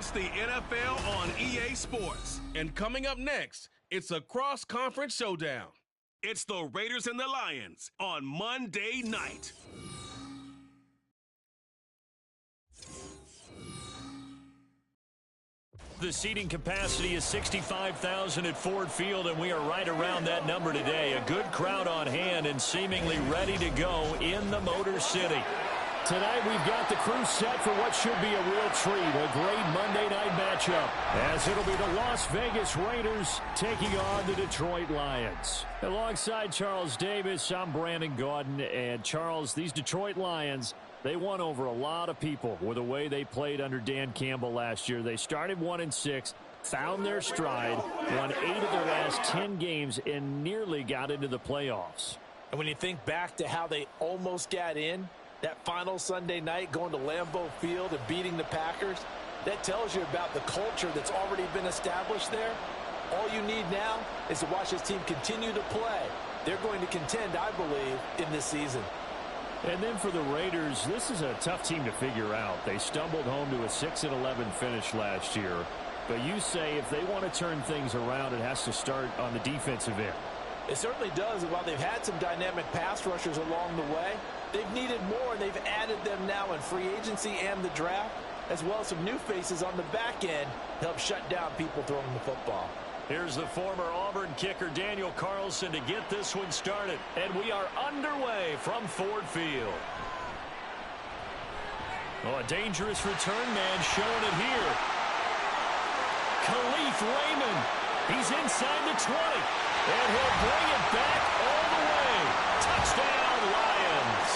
It's the NFL on EA Sports. And coming up next, it's a cross-conference showdown. It's the Raiders and the Lions on Monday night. The seating capacity is 65,000 at Ford Field, and we are right around that number today. A good crowd on hand and seemingly ready to go in the Motor City. Tonight we've got the crew set for what should be a real treat, a great Monday night matchup, as it'll be the Las Vegas Raiders taking on the Detroit Lions. Alongside Charles Davis, I'm Brandon Gaudin, and Charles, these Detroit Lions, they won over a lot of people with the way they played under Dan Campbell last year. They started 1-6, found their stride, won 8 of their last 10 games, and nearly got into the playoffs. And when you think back to how they almost got in, that final Sunday night going to Lambeau Field and beating the Packers, that tells you about the culture that's already been established there. All you need now is to watch this team continue to play. They're going to contend, I believe, in this season. And then for the Raiders, this is a tough team to figure out. They stumbled home to a 6-11 finish last year. But you say if they want to turn things around, it has to start on the defensive end. It certainly does. And while they've had some dynamic pass rushers along the way, they've needed more, and they've added them now in free agency and the draft, as well as some new faces on the back end to help shut down people throwing the football. Here's the former Auburn kicker Daniel Carlson to get this one started. And we are underway from Ford Field. Oh, a dangerous return man showing it here. Khalif Raymond. He's inside the 20. And he'll bring it back all the way. Touchdown, Lions.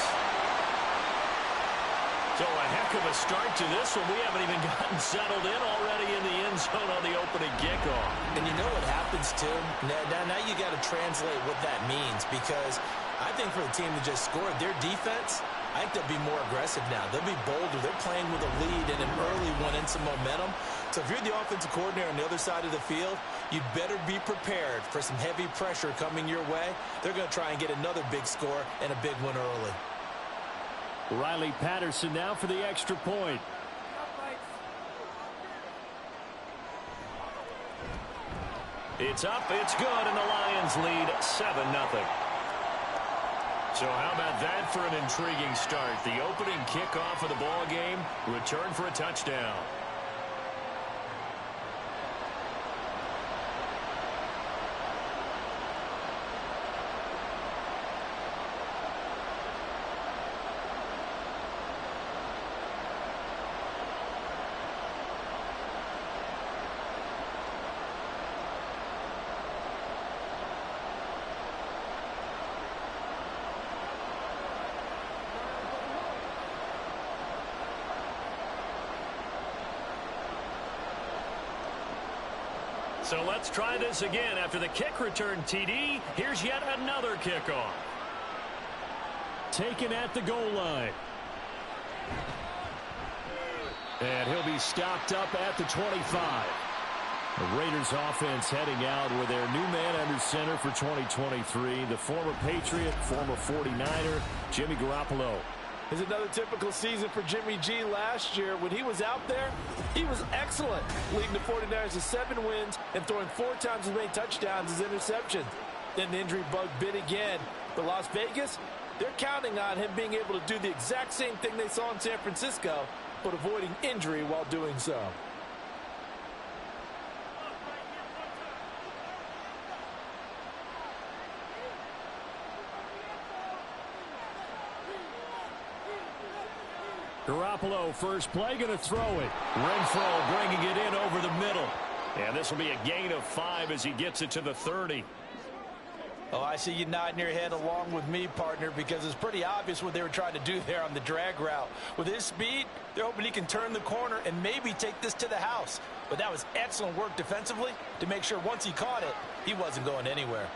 So a heck of a start to this one. We haven't even gotten settled in already in the end zone on the opening kickoff. And you know what happens, Tim? Now you got to translate what that means, because I think for the team that just scored, their defense, I think they'll be more aggressive now. They'll be bolder. They're playing with a lead and an early one and some momentum. So if you're the offensive coordinator on the other side of the field, you'd better be prepared for some heavy pressure coming your way. They're going to try and get another big score and a big one early. Riley Patterson now for the extra point. It's up, it's good, and the Lions lead 7-0. So how about that for an intriguing start? The opening kickoff of the ball game, return for a touchdown. So let's try this again. After the kick return TD, here's yet another kickoff. Taken at the goal line. And he'll be stopped up at the 25. The Raiders offense heading out with their new man under center for 2023, the former Patriot, former 49er, Jimmy Garoppolo. It's another typical season for Jimmy G. Last year, when he was out there, he was excellent, leading the 49ers to 7 wins and throwing 4 times as many touchdowns as interceptions. Then the injury bug bit again. But Las Vegas, they're counting on him being able to do the exact same thing they saw in San Francisco, but avoiding injury while doing so. Garoppolo, first play, going to throw it. Renfrow bringing it in over the middle. And this will be a gain of 5 as he gets it to the 30. Oh, I see you nodding your head along with me, partner, because it's pretty obvious what they were trying to do there on the drag route. With his speed, they're hoping he can turn the corner and maybe take this to the house. But that was excellent work defensively to make sure once he caught it, he wasn't going anywhere.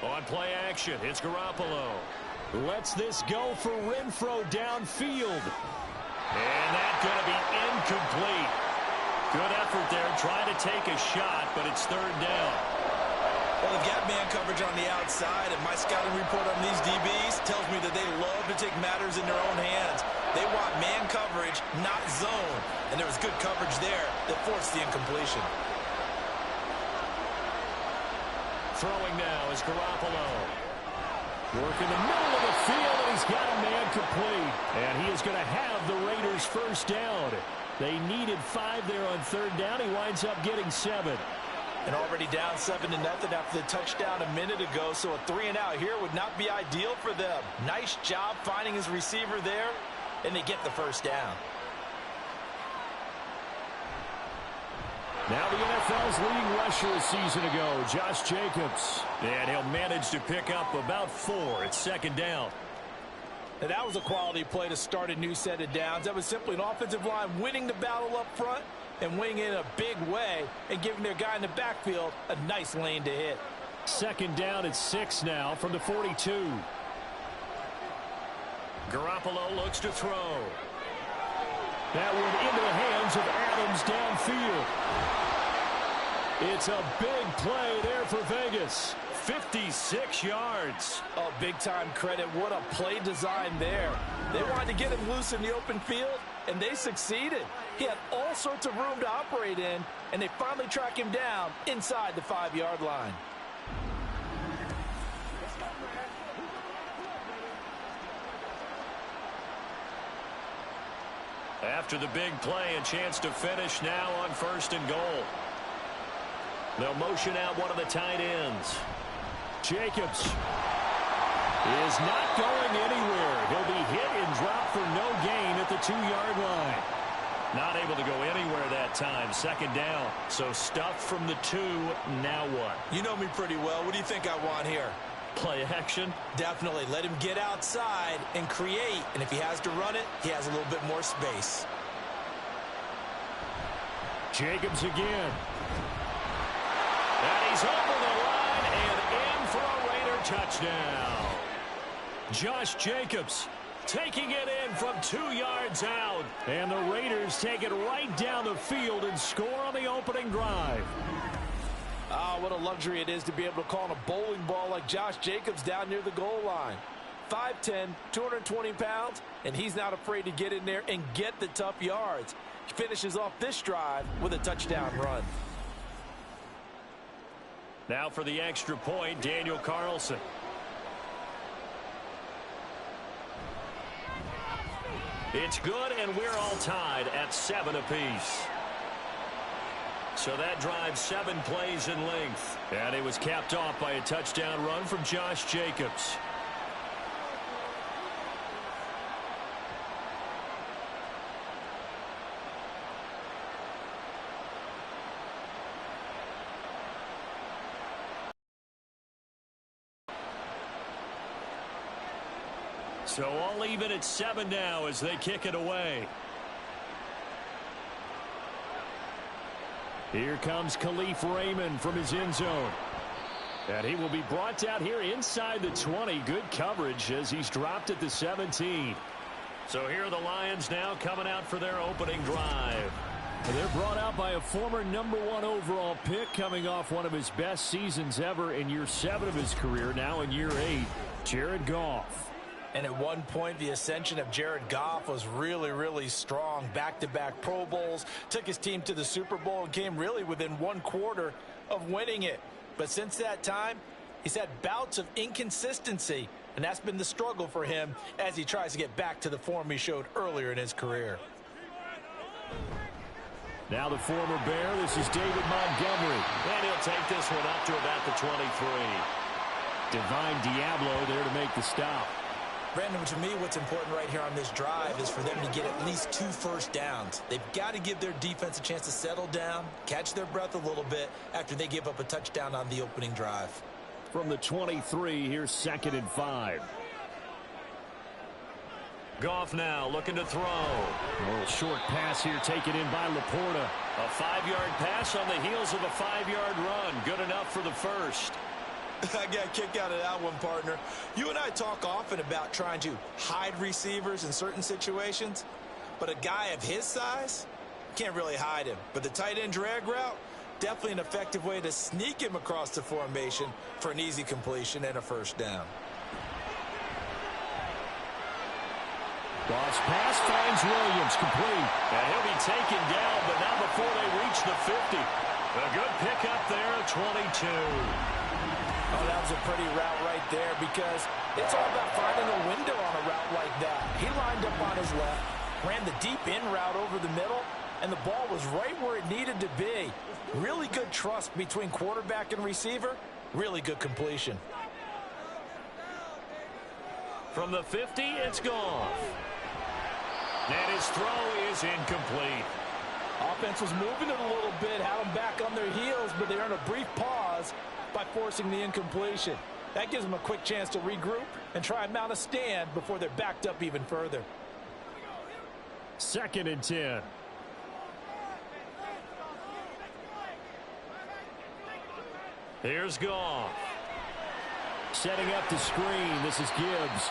On play action, it's Garoppolo. Lets this go for Renfrow downfield. And that's going to be incomplete. Good effort there, trying to take a shot, but it's 3rd down. Well, they've got man coverage on the outside, and my scouting report on these DBs tells me that they love to take matters in their own hands. They want man coverage, not zone. And there was good coverage there that forced the incompletion. Throwing now is Garoppolo. Working the middle of the field, and he's got a man complete. And he is going to have the Raiders first down. They needed 5 there on third down. He winds up getting 7. And already down 7-0 after the touchdown a minute ago, so a 3-and-out here would not be ideal for them. Nice job finding his receiver there, and they get the first down. Now the NFL's leading rusher a season ago, Josh Jacobs. And he'll manage to pick up about 4 at second down. And that was a quality play to start a new set of downs. That was simply an offensive line winning the battle up front and winning it in a big way and giving their guy in the backfield a nice lane to hit. Second down at 6 now from the 42. Garoppolo looks to throw. That one into the hands of Adams downfield. It's a big play there for Vegas. 56 yards. Oh, big-time credit. What a play design there. They wanted to get him loose in the open field, and they succeeded. He had all sorts of room to operate in, and they finally track him down inside the 5-yard line. After the big play, a chance to finish now on 1st and goal. They'll motion out one of the tight ends. Jacobs is not going anywhere. He'll be hit and dropped for no gain at the 2-yard line. Not able to go anywhere that time. Second down. So stuffed from the 2. Now what? You know me pretty well. What do you think I want here? Play action? Definitely. Let him get outside and create. And if he has to run it, he has a little bit more space. Jacobs again. And he's over the line and in for a Raider touchdown. Josh Jacobs taking it in from 2 yards out. And the Raiders take it right down the field and score on the opening drive. Ah, what a luxury it is to be able to call on a bowling ball like Josh Jacobs down near the goal line. 5'10", 220 pounds, and he's not afraid to get in there and get the tough yards. He finishes off this drive with a touchdown run. Now for the extra point, Daniel Carlson. It's good, and we're all tied at 7 apiece. So that drives 7 plays in length. And it was capped off by a touchdown run from Josh Jacobs. So all even at 7 now as they kick it away. Here comes Khalif Raymond from his end zone. And he will be brought down here inside the 20. Good coverage as he's dropped at the 17. So here are the Lions now coming out for their opening drive. And they're brought out by a former #1 overall pick coming off one of his best seasons ever in year 7 of his career, now in year 8, Jared Goff. And at one point, the ascension of Jared Goff was really, really strong. Back-to-back Pro Bowls, took his team to the Super Bowl and came really within 1/4 of winning it. But since that time, he's had bouts of inconsistency, and that's been the struggle for him as he tries to get back to the form he showed earlier in his career. Now the former Bear, this is David Montgomery. And he'll take this one up to about the 23. Divine Diablo there to make the stop. Brandon, to me, what's important right here on this drive is for them to get at least 2 first downs. They've got to give their defense a chance to settle down, catch their breath a little bit after they give up a touchdown on the opening drive. From the 23, here's 2nd and 5. Goff now looking to throw. A little short pass here taken in by Laporta. A 5-yard pass on the heels of a 5-yard run. Good enough for the first. I got a kick out of that one, partner. You and I talk often about trying to hide receivers in certain situations, but a guy of his size can't really hide him. But the tight end drag route, Definitely an effective way to sneak him across the formation for an easy completion and a first down. Cross pass finds Williams, complete. And he'll be taken down, but not before they reach the 50. A good pickup there at 22. Oh, that was a pretty route right there because it's all about finding a window on a route like that. He lined up on his left, ran the deep in route over the middle, and the ball was right where it needed to be. Really good trust between quarterback and receiver. Really good completion. From the 50, it's gone. And his throw is incomplete. Offense was moving it a little bit, had them back on their heels, but they earned a brief pause by forcing the incompletion. That gives them a quick chance to regroup and try and mount a stand before they're backed up even further. 2nd and 10. Here's Goff. Setting up the screen. This is Gibbs.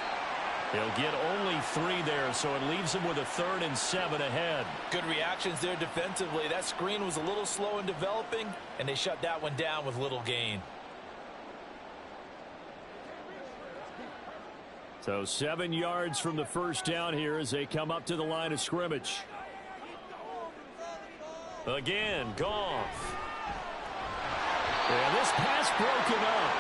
He'll get only 3 there, so it leaves him with a 3rd and 7 ahead. Good reactions there defensively. That screen was a little slow in developing, and they shut that one down with little gain. So 7 yards from the first down here as they come up to the line of scrimmage. Again, Goff. And this pass broken up.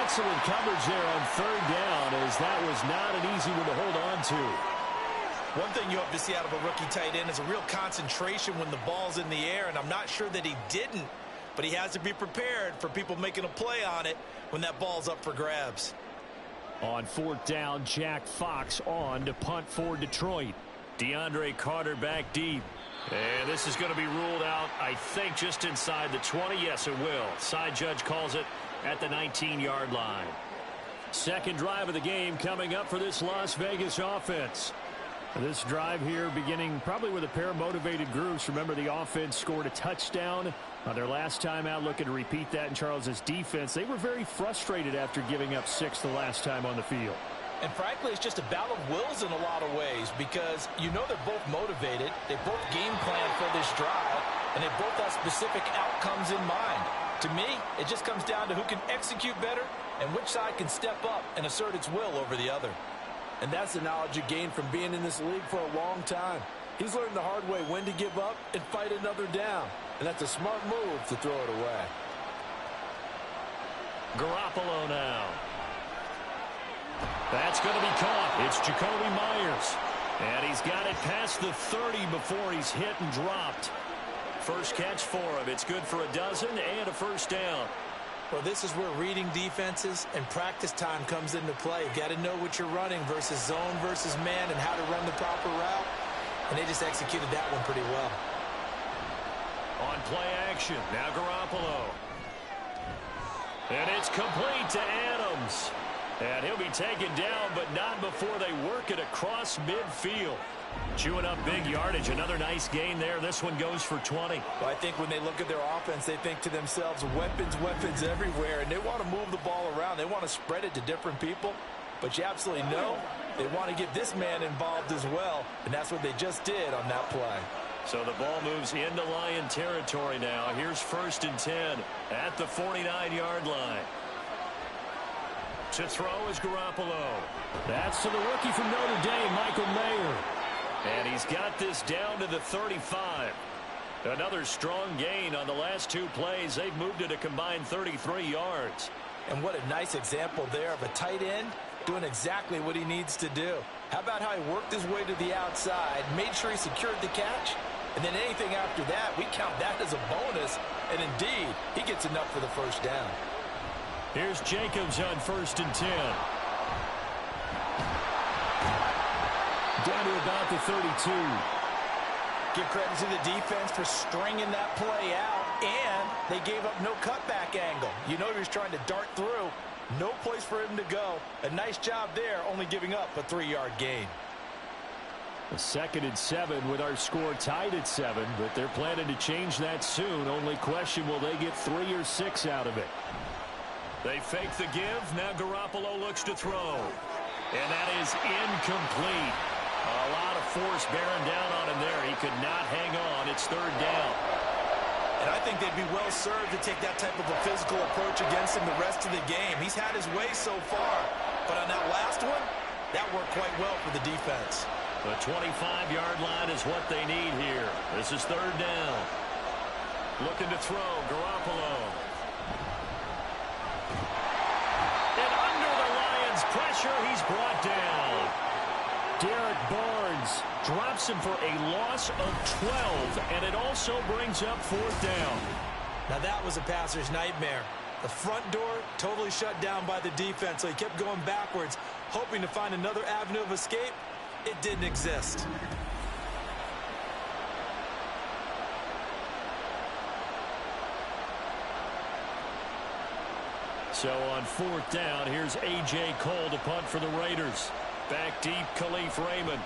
Excellent coverage there on 3rd down, as that was not an easy one to hold on to. One thing you hope to see out of a rookie tight end is a real concentration when the ball's in the air, and I'm not sure that he didn't, but he has to be prepared for people making a play on it when that ball's up for grabs. On 4th down, Jack Fox on to punt for Detroit. DeAndre Carter back deep. And this is going to be ruled out, I think, just inside the 20. Yes, it will. Side judge calls it at the 19-yard line. Second drive of the game coming up for this Las Vegas offense. This drive here beginning probably with a pair of motivated groups. Remember, the offense scored a touchdown on their last time out. Looking to repeat that in Charles's defense. They were very frustrated after giving up 6 the last time on the field. And frankly, it's just a battle of wills in a lot of ways because you know they're both motivated. They both game plan for this drive, and they both have specific outcomes in mind. To me, it just comes down to who can execute better and which side can step up and assert its will over the other. And that's the knowledge you gain from being in this league for a long time. He's learned the hard way when to give up and fight another down. And that's a smart move to throw it away. Garoppolo now. That's going to be caught. It's Jacoby Myers. And he's got it past the 30 before he's hit and dropped. First catch for him. It's good for a dozen and a first down. Well, this is where reading defenses and practice time comes into play. You got to know what you're running versus zone versus man and how to run the proper route. And they just executed that one pretty well. On play action, now Garoppolo. And it's complete to Adams. And he'll be taken down, but not before they work it across midfield. Chewing up big yardage. Another nice gain there. This one goes for 20. Well, I think when they look at their offense, they think to themselves, weapons, weapons everywhere. And they want to move the ball around. They want to spread it to different people. But you absolutely know they want to get this man involved as well. And that's what they just did on that play. So the ball moves into Lion territory now. Here's 1st and 10 at the 49-yard line. To throw is Garoppolo. That's to the rookie from Notre Dame, Michael Mayer. And he's got this down to the 35. Another strong gain on the last 2 plays. They've moved it a combined 33 yards. And what a nice example there of a tight end doing exactly what he needs to do. How about how he worked his way to the outside, made sure he secured the catch, and then anything after that, we count that as a bonus. And indeed, he gets enough for the first down. Here's Jacobs on 1st and 10. Down to about the 32. Give credit to the defense for stringing that play out, and they gave up no cutback angle. You know he was trying to dart through. No place for him to go. A nice job there, only giving up a 3-yard gain. A 2nd and 7 with our score tied at 7, but they're planning to change that soon. Only question, will they get 3 or 6 out of it? They fake the give. Now Garoppolo looks to throw. And that is incomplete. A lot of force bearing down on him there. He could not hang on. It's 3rd down. And I think they'd be well served to take that type of a physical approach against him the rest of the game. He's had his way so far, but on that last one, that worked quite well for the defense. The 25-yard line is what they need here. This is third down. Looking to throw, Garoppolo. And under the Lions' pressure, he's brought down. Derek Barnes drops him for a loss of 12, and it also brings up fourth down. Now that was a passer's nightmare. The front door totally shut down by the defense, so he kept going backwards, hoping to find another avenue of escape. It didn't exist. So on fourth down, here's A.J. Cole to punt for the Raiders. Back deep, Khalif Raymond.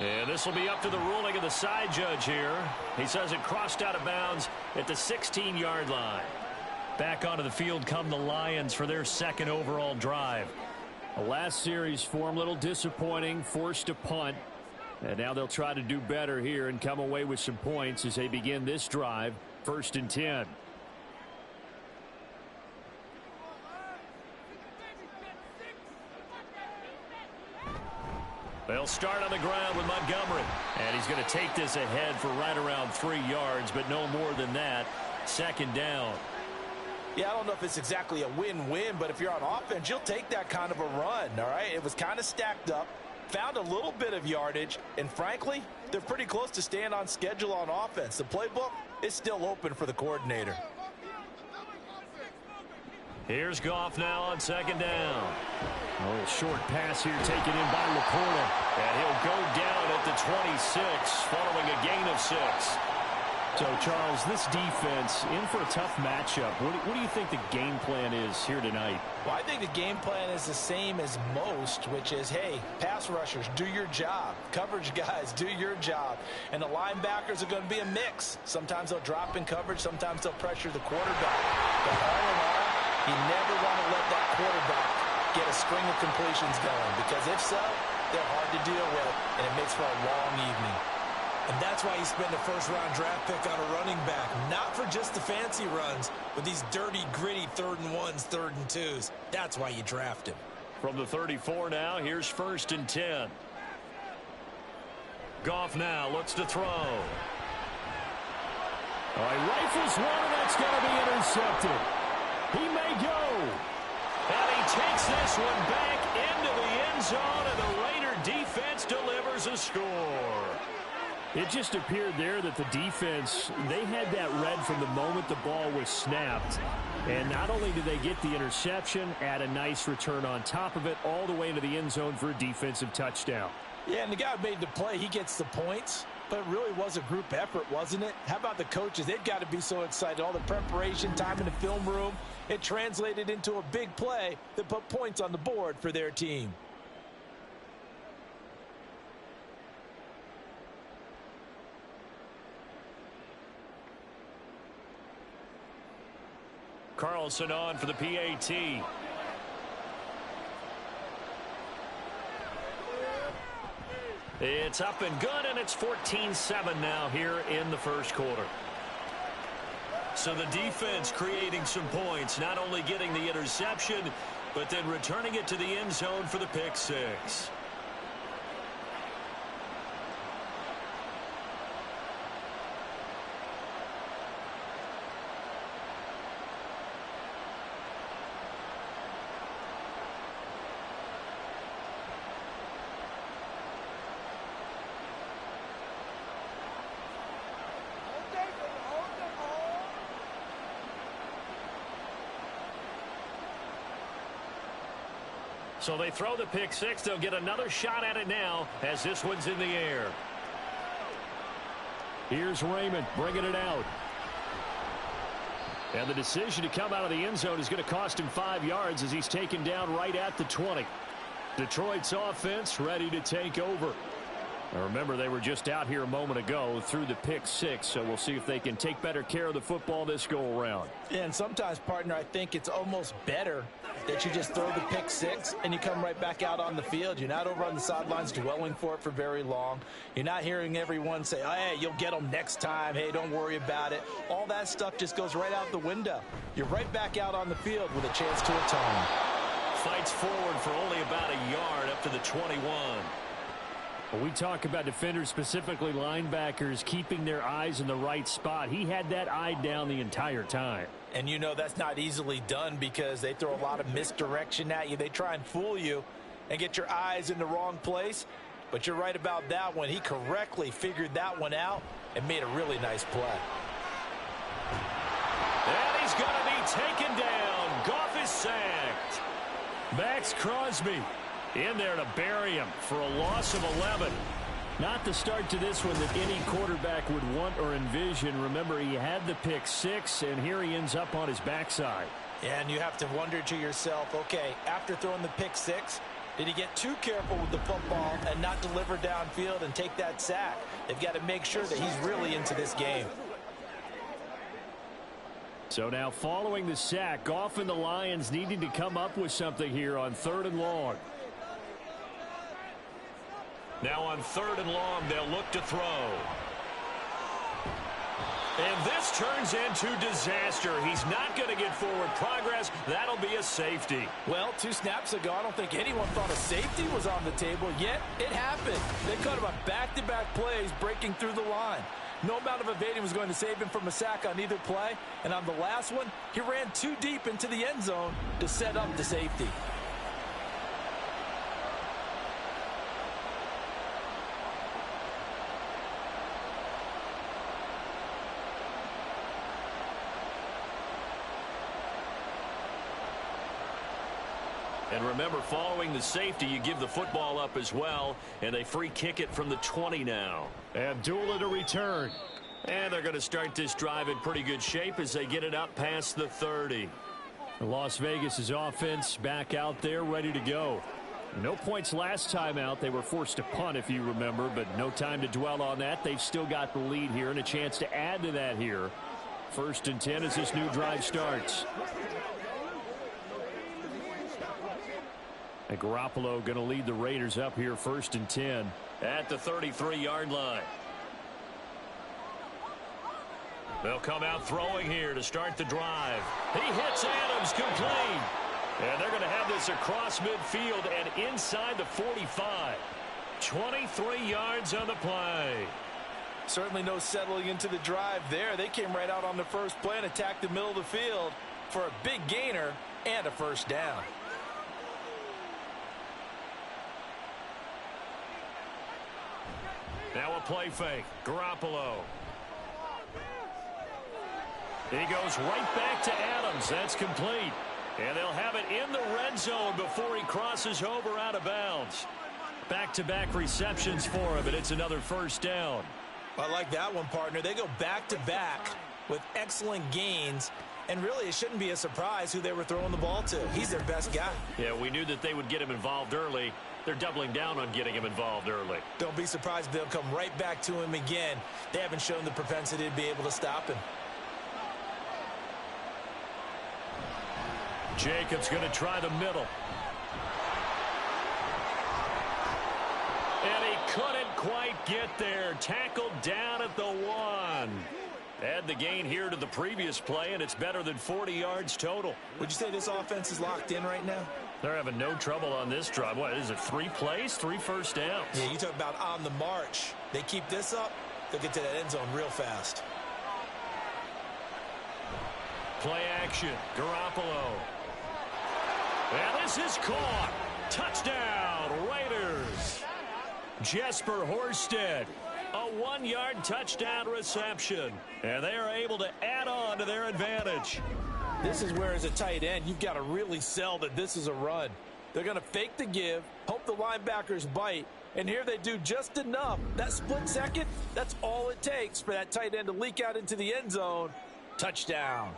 And this will be up to the ruling of the side judge here. He says it crossed out of bounds at the 16-yard line. Back onto the field come the Lions for their second overall drive. The last series form a little disappointing, forced a punt. And now they'll try to do better here and come away with some points as they begin this drive, 1st and 10. They'll start on the ground with Montgomery. And he's going to take this ahead for right around 3 yards, but no more than that. Second down. Yeah, I don't know if it's exactly a win-win, but if you're on offense, you'll take that kind of a run, all right? It was kind of stacked up, found a little bit of yardage, and frankly, they're pretty close to staying on schedule on offense. The playbook is still open for the coordinator. Here's Goff now on second down. A little short pass here taken in by Laporta. And he'll go down at the 26 following a gain of 6. So, Charles, this defense in for a tough matchup. What do you think the game plan is here tonight? Well, I think the game plan is the same as most, which is, hey, pass rushers, do your job. Coverage guys, do your job. And the linebackers are going to be a mix. Sometimes they'll drop in coverage. Sometimes they'll pressure the quarterback. But all in all, you never want to let that quarterback get a string of completions going, because if so, they're hard to deal with, and it makes for a long evening. And that's why you spend a first-round draft pick on a running back, not for just the fancy runs, but these dirty, gritty 3rd and 1s, 3rd and 2s. That's why you draft him. From the 34 now, here's 1st and 10. Goff now looks to throw. All right, rifles one, and that's going to be intercepted. He may go. And he takes this one back into the end zone, and the Raider defense delivers a score. It just appeared there that the defense, they had that read from the moment the ball was snapped. And not only did they get the interception, add a nice return on top of it, all the way into the end zone for a defensive touchdown. Yeah, and the guy made the play. He gets the points. But it really was a group effort, wasn't it? How about the coaches? They've got to be so excited. All the preparation, time in the film room, it translated into a big play that put points on the board for their team. Carlson on for the PAT. It's up and good, and it's 14-7 now here in the first quarter. So the defense creating some points, not only getting the interception, but then returning it to the end zone for the pick six. So they throw the pick six. They'll get another shot at it now as this one's in the air. Here's Raymond bringing it out. And the decision to come out of the end zone is going to cost him 5 yards as he's taken down right at the 20. Detroit's offense ready to take over. Now remember, they were just out here a moment ago through the pick six, so we'll see if they can take better care of the football this go around. Yeah, and sometimes, partner, I think it's almost better that you just throw the pick six and you come right back out on the field. You're not over on the sidelines dwelling for it for very long. You're not hearing everyone say, oh, hey, you'll get them next time. Hey, don't worry about it. All that stuff just goes right out the window. You're right back out on the field with a chance to atone. Fights forward for only about a yard up to the 21. When we talk about defenders, specifically linebackers, keeping their eyes in the right spot, he had that eye down the entire time. And you know that's not easily done because they throw a lot of misdirection at you. They try and fool you and get your eyes in the wrong place. But you're right about that one. He correctly figured that one out and made a really nice play. And he's going to be taken down. Goff is sacked. Max Crosby in there to bury him for a loss of 11. Not the start to this one that any quarterback would want or envision. Remember, he had the pick six, and here he ends up on his backside. Yeah, and you have to wonder to yourself, okay, after throwing the pick six, did he get too careful with the football and not deliver downfield and take that sack? They've got to make sure that he's really into this game. So now following the sack, Goff and the Lions needing to come up with something here on 3rd and long. Now on 3rd and long, they'll look to throw. And this turns into disaster. He's not going to get forward progress. That'll be a safety. Well, 2 snaps ago, I don't think anyone thought a safety was on the table, yet it happened. They cut him on back-to-back plays, breaking through the line. No amount of evading was going to save him from a sack on either play. And on the last one, he ran too deep into the end zone to set up the safety. And remember, following the safety, you give the football up as well, and they free kick it from the 20 now. Abdullah to return. And they're going to start this drive in pretty good shape as they get it up past the 30. Las Vegas' offense back out there ready to go. No points last time out. They were forced to punt, if you remember, but no time to dwell on that. They've still got the lead here and a chance to add to that here. 1st and 10 as this new drive starts. And Garoppolo going to lead the Raiders up here 1st and 10. At the 33-yard line. They'll come out throwing here to start the drive. He hits Adams complete. And they're going to have this across midfield and inside the 45. 23 yards on the play. Certainly no settling into the drive there. They came right out on the first play and attacked the middle of the field for a big gainer and a 1st down. Now a play fake. Garoppolo. He goes right back to Adams. That's complete. And they'll have it in the red zone before he crosses over out of bounds. Back-to-back receptions for him, and it's another 1st down. I like that one, partner. They go back-to-back with excellent gains. And really, it shouldn't be a surprise who they were throwing the ball to. He's their best guy. Yeah, we knew that they would get him involved early. They're doubling down on getting him involved early. Don't be surprised if they'll come right back to him again. They haven't shown the propensity to be able to stop him. Jacobs going to try the middle. And he couldn't quite get there. Tackled down at the 1. Add the gain here to the previous play, and it's better than 40 yards total. Would you say this offense is locked in right now? They're having no trouble on this drive. What is it, 3 plays, 3 first downs? Yeah, you talk about on the march. They keep this up, they'll get to that end zone real fast. Play action, Garoppolo. And this is caught. Touchdown, Raiders. Jesper Horsted. A 1-yard touchdown reception. And they are able to add on to their advantage. This is where, as a tight end, you've got to really sell that this is a run. They're going to fake the give, hope the linebackers bite, and here they do just enough. That split second, that's all it takes for that tight end to leak out into the end zone. Touchdown.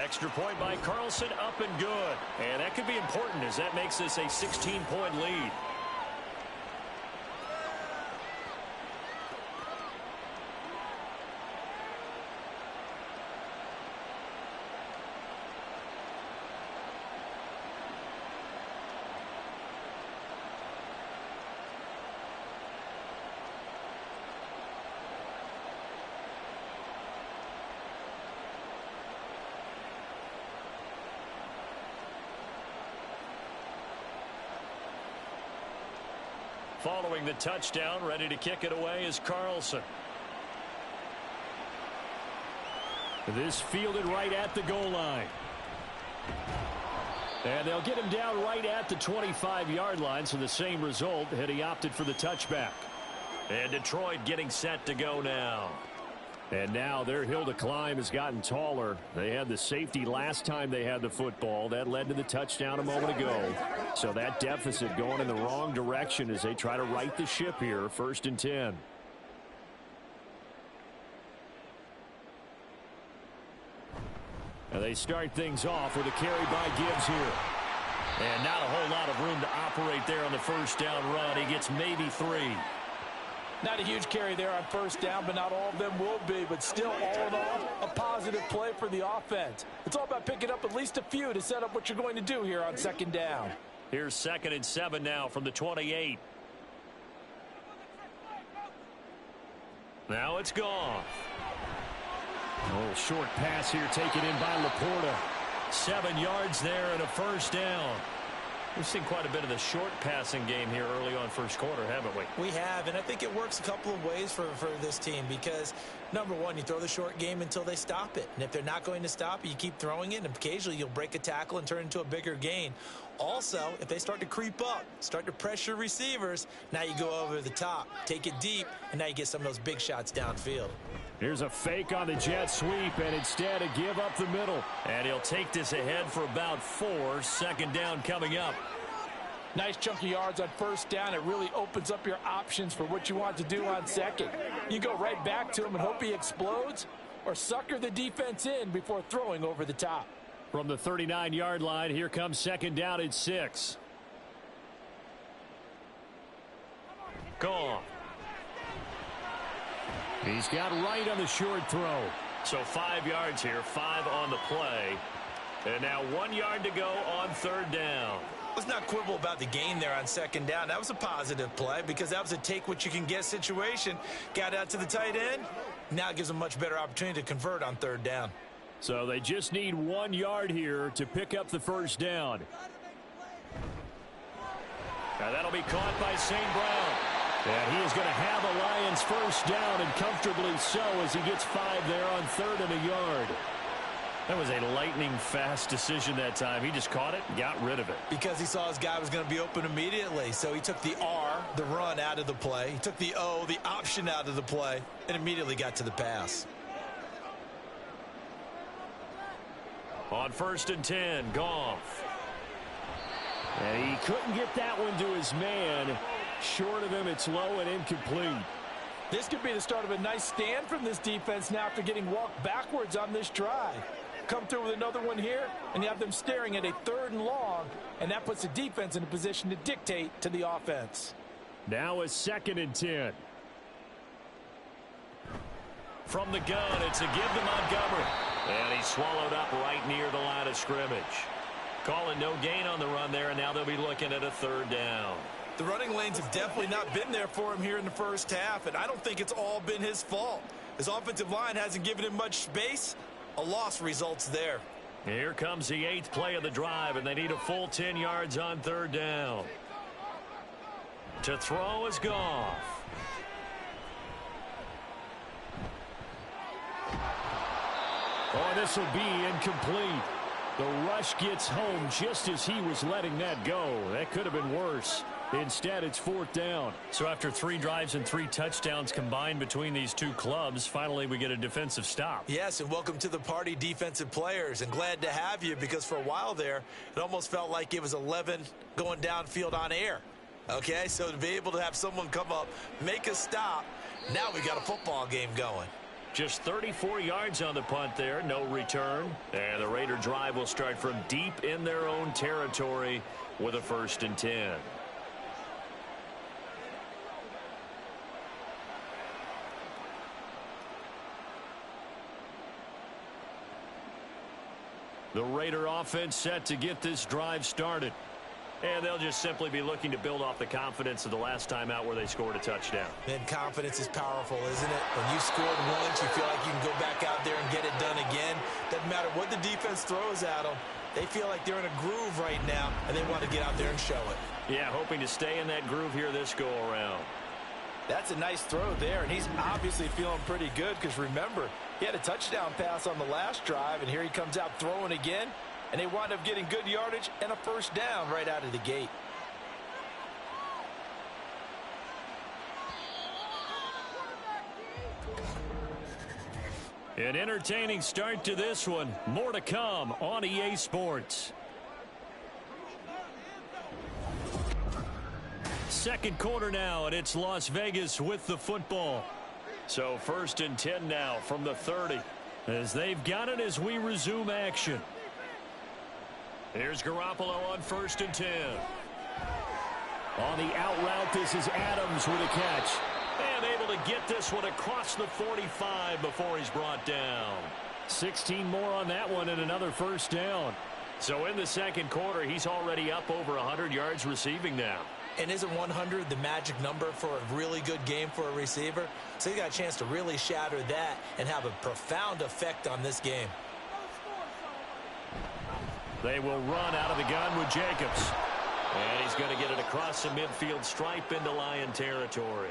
Extra point by Carlson, up and good. And that could be important as that makes this a 16-point lead. Following the touchdown, ready to kick it away is Carlson. This fielded right at the goal line. And they'll get him down right at the 25-yard line, so the same result had he opted for the touchback. And Detroit getting set to go now. And now their hill to climb has gotten taller. They had the safety last time they had the football. That led to the touchdown a moment ago. So that deficit going in the wrong direction as they try to right the ship here. 1st and 10. And they start things off with a carry by Gibbs here. And not a whole lot of room to operate there on the first down run. He gets maybe 3. Not a huge carry there on first down, but not all of them will be. But still, all in all, a positive play for the offense. It's all about picking up at least a few to set up what you're going to do here on 2nd down. Here's 2nd and 7 now from the 28. Now it's gone. A little short pass here taken in by Laporta. 7 yards there and a first down. We've seen quite a bit of the short passing game here early on first quarter, haven't we? We have, and I think it works a couple of ways for this team because, number one, you throw the short game until they stop it. And if they're not going to stop it, you keep throwing it, and occasionally you'll break a tackle and turn it into a bigger gain. Also, if they start to creep up, start to pressure receivers, now you go over the top, take it deep, and now you get some of those big shots downfield. Here's a fake on the jet sweep, and instead a give up the middle. And he'll take this ahead for about 4. 2nd down coming up. Nice chunk of yards on first down. It really opens up your options for what you want to do on 2nd. You go right back to him and hope he explodes, or sucker the defense in before throwing over the top. From the 39-yard line, here comes 2nd down and 6. Gone. He's got right on the short throw. So 5 yards here, 5 on the play. And now 1 yard to go on 3rd down. Let's not quibble about the gain there on 2nd down. That was a positive play because that was a take-what-you-can-get situation. Got out to the tight end. Now it gives them a much better opportunity to convert on 3rd down. So they just need 1 yard here to pick up the first down. Now that'll be caught by St. Brown. And he is going to have a Lions first down, and comfortably so as he gets 5 there on 3rd and a yard. That was a lightning-fast decision that time. He just caught it and got rid of it. Because he saw his guy was going to be open immediately. So he took the R, the run, out of the play. He took the O, the option, out of the play, and immediately got to the pass. On 1st and 10, Goff. And he couldn't get that one to his man. Short of him, it's low and incomplete. This could be the start of a nice stand from this defense now after getting walked backwards on this drive. Come through with another one here, and you have them staring at a 3rd and long, and that puts the defense in a position to dictate to the offense. Now a 2nd and 10. From the gun, it's a give to Montgomery. And he's swallowed up right near the line of scrimmage. Calling no gain on the run there, and now they'll be looking at a 3rd down. The running lanes have definitely not been there for him here in the first half, and I don't think it's all been his fault. His offensive line hasn't given him much space. A loss results there. Here comes the 8th play of the drive, and they need a full 10 yards on 3rd down. To throw is Goff. Oh, this will be incomplete. The rush gets home just as he was letting that go. That could have been worse. Instead, it's 4th down. So after 3 drives and 3 touchdowns combined between these two clubs, finally we get a defensive stop. Yes, and welcome to the party, defensive players. And glad to have you because for a while there, it almost felt like it was 11 going downfield on air. Okay, so to be able to have someone come up, make a stop, now we got a football game going. Just 34 yards on the punt there, no return. And the Raider drive will start from deep in their own territory with a 1st and 10. The Raider offense set to get this drive started. And they'll just simply be looking to build off the confidence of the last time out where they scored a touchdown. And confidence is powerful, isn't it? When you scored once, you feel like you can go back out there and get it done again. Doesn't matter what the defense throws at them. They feel like they're in a groove right now, and they want to get out there and show it. Yeah, hoping to stay in that groove here this go-around. That's a nice throw there, and he's obviously feeling pretty good because, remember, he had a touchdown pass on the last drive, and here he comes out throwing again, and they wind up getting good yardage and a first down right out of the gate. An entertaining start to this one. More to come on EA Sports. Second quarter now, and it's Las Vegas with the football. So 1st and 10 now from the 30. As they've got it as we resume action. Here's Garoppolo on 1st and 10. On the out route, this is Adams with a catch. And able to get this one across the 45 before he's brought down. 16 more on that one and another first down. So in the second quarter, he's already up over 100 yards receiving now. And isn't 100 the magic number for a really good game for a receiver? So he got a chance to really shatter that and have a profound effect on this game. They will run out of the gun with Jacobs. And he's going to get it across the midfield stripe into Lion territory.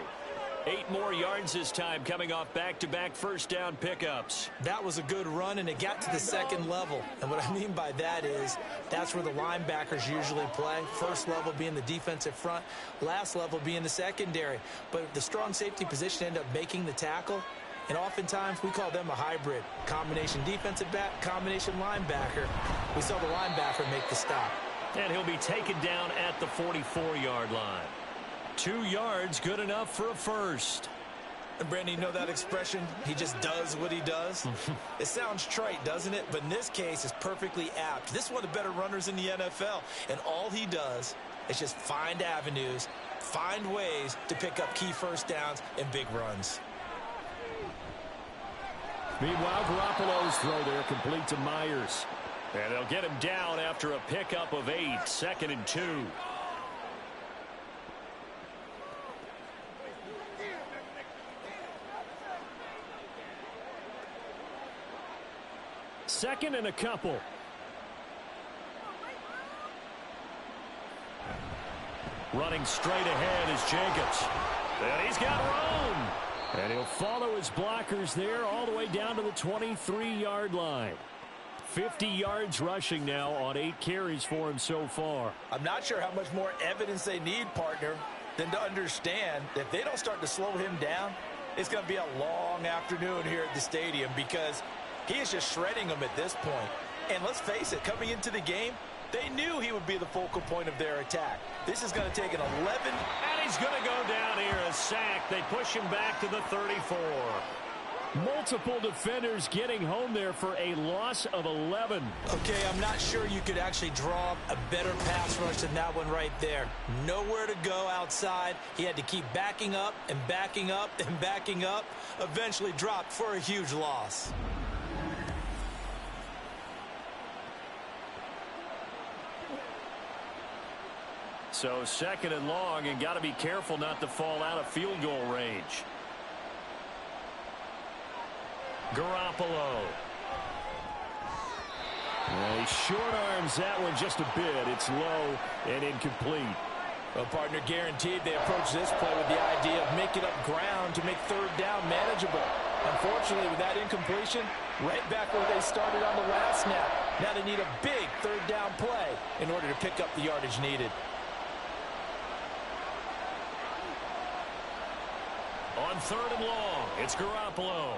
8 more yards this time coming off back-to-back first down pickups. That was a good run, and it got to the second level. And what I mean by that is that's where the linebackers usually play. First level being the defensive front, last level being the secondary. But the strong safety position ended up making the tackle, and oftentimes we call them a hybrid. Combination defensive back, combination linebacker. We saw the linebacker make the stop. And he'll be taken down at the 44-yard line. 2 yards, good enough for a first. And Brandon, you know that expression? He just does what he does. It sounds trite, doesn't it? But in this case, it's perfectly apt. This is one of the better runners in the NFL. And all he does is just find avenues, find ways to pick up key first downs and big runs. Meanwhile, Garoppolo's throw there complete to Myers. And they'll get him down after a pickup of 8, 2nd and 2. Second and a couple. Running straight ahead is Jacobs. And he's got room. And he'll follow his blockers there all the way down to the 23-yard line. 50 yards rushing now on 8 carries for him so far. I'm not sure how much more evidence they need, partner, than to understand that if they don't start to slow him down, it's going to be a long afternoon here at the stadium because he is just shredding them at this point. And let's face it, coming into the game, they knew he would be the focal point of their attack. This is going to take an 11. And he's going to go down here, a sack. They push him back to the 34. Multiple defenders getting home there for a loss of 11. Okay, I'm not sure you could actually draw a better pass rush than that one right there. Nowhere to go outside. He had to keep backing up and backing up and backing up. Eventually dropped for a huge loss. So 2nd and long, and got to be careful not to fall out of field goal range. Garoppolo. He short arms that one just a bit. It's low and incomplete. Well, partner, guaranteed they approach this play with the idea of making up ground to make third down manageable. Unfortunately, with that incompletion, right back where they started on the last snap. Now they need a big third down play in order to pick up the yardage needed. On 3rd and long, it's Garoppolo.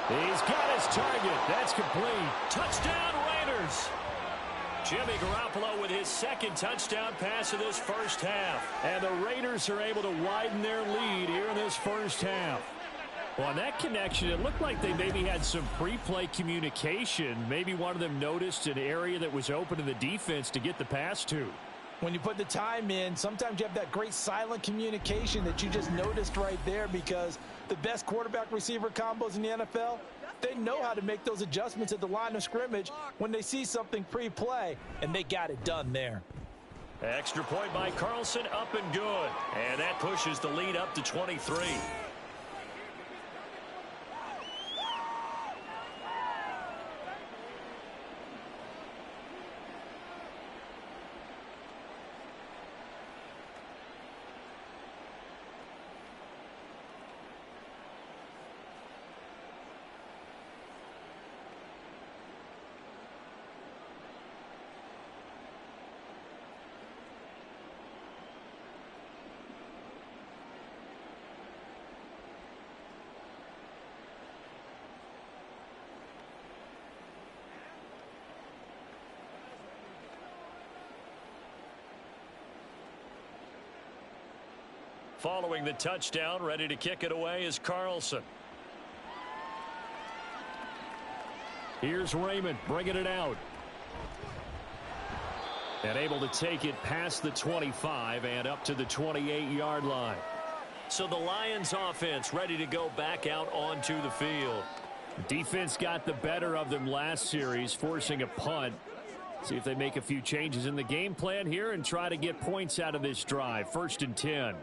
He's got his target. That's complete. Touchdown, Raiders. Jimmy Garoppolo with his 2nd touchdown pass of this first half. And the Raiders are able to widen their lead here in this first half. Well, on that connection, it looked like they maybe had some pre-play communication. Maybe one of them noticed an area that was open to the defense to get the pass to. When you put the time in, sometimes you have that great silent communication that you just noticed right there because the best quarterback-receiver combos in the NFL, they know how to make those adjustments at the line of scrimmage when they see something pre-play, and they got it done there. Extra point by Carlson, up and good. And that pushes the lead up to 23. Following the touchdown, ready to kick it away is Carlson. Here's Raymond bringing it out. And able to take it past the 25 and up to the 28-yard line. So the Lions offense ready to go back out onto the field. Defense got the better of them last series, forcing a punt. See if they make a few changes in the game plan here and try to get points out of this drive. 1st and 10.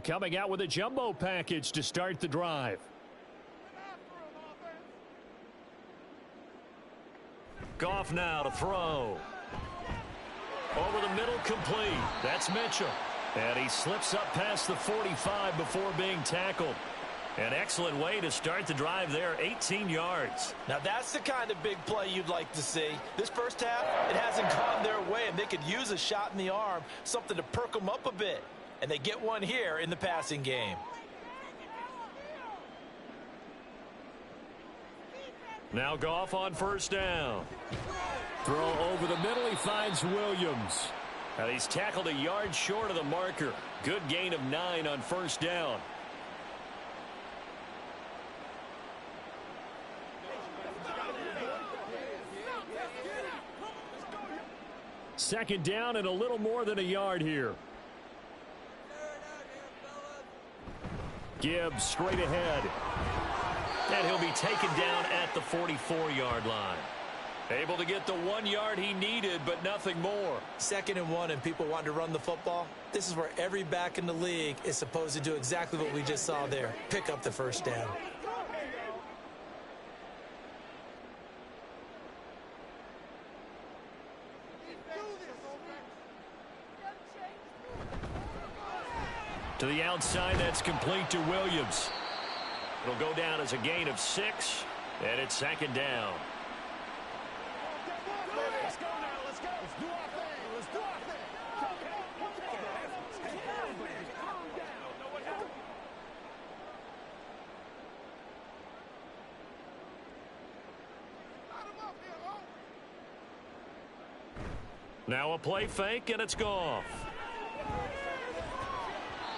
Coming out with a jumbo package to start the drive. Goff now to throw. Over the middle, complete. That's Mitchell. And he slips up past the 45 before being tackled. An excellent way to start the drive there, 18 yards. Now that's the kind of big play you'd like to see. This first half, it hasn't gone their way, and they could use a shot in the arm, something to perk them up a bit. And they get one here in the passing game. Now Goff on 1st down. Throw over the middle, he finds Williams. And he's tackled a yard short of the marker. Good gain of 9 on 1st down. Second down and a little more than a yard here. Gibbs straight ahead. And he'll be taken down at the 44-yard line. Able to get the 1 yard he needed, but nothing more. 2nd and 1, and people want to run the football. This is where every back in the league is supposed to do exactly what we just saw there. Pick up the 1st down. To the outside, that's complete to Williams. It'll go down as a gain of 6, and it's 2nd down. Let's go now. Let's go. Let's do our thing. Let's do our thing. Now a play fake, and it's Goff.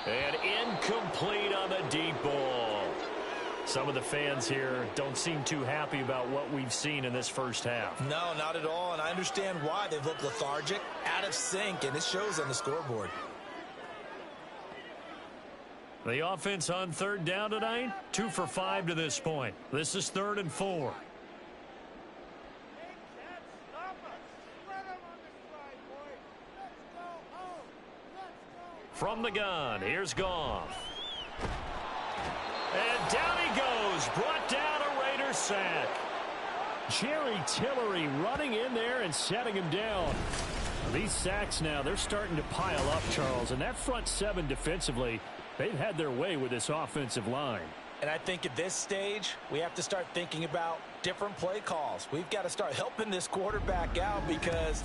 And incomplete on the deep ball. Some of the fans here don't seem too happy about what we've seen in this first half. No, not at all, and I understand why. They've looked lethargic, out of sync, and it shows on the scoreboard. The offense on 3rd down tonight, 2 for 5 to this point. This is 3rd and 4. From the gun, here's Goff. And down he goes, brought down a Raiders sack. Jerry Tillery running in there and setting him down. These sacks now, they're starting to pile up, Charles, and that front 7 defensively, they've had their way with this offensive line. And I think at this stage, we have to start thinking about different play calls. We've got to start helping this quarterback out because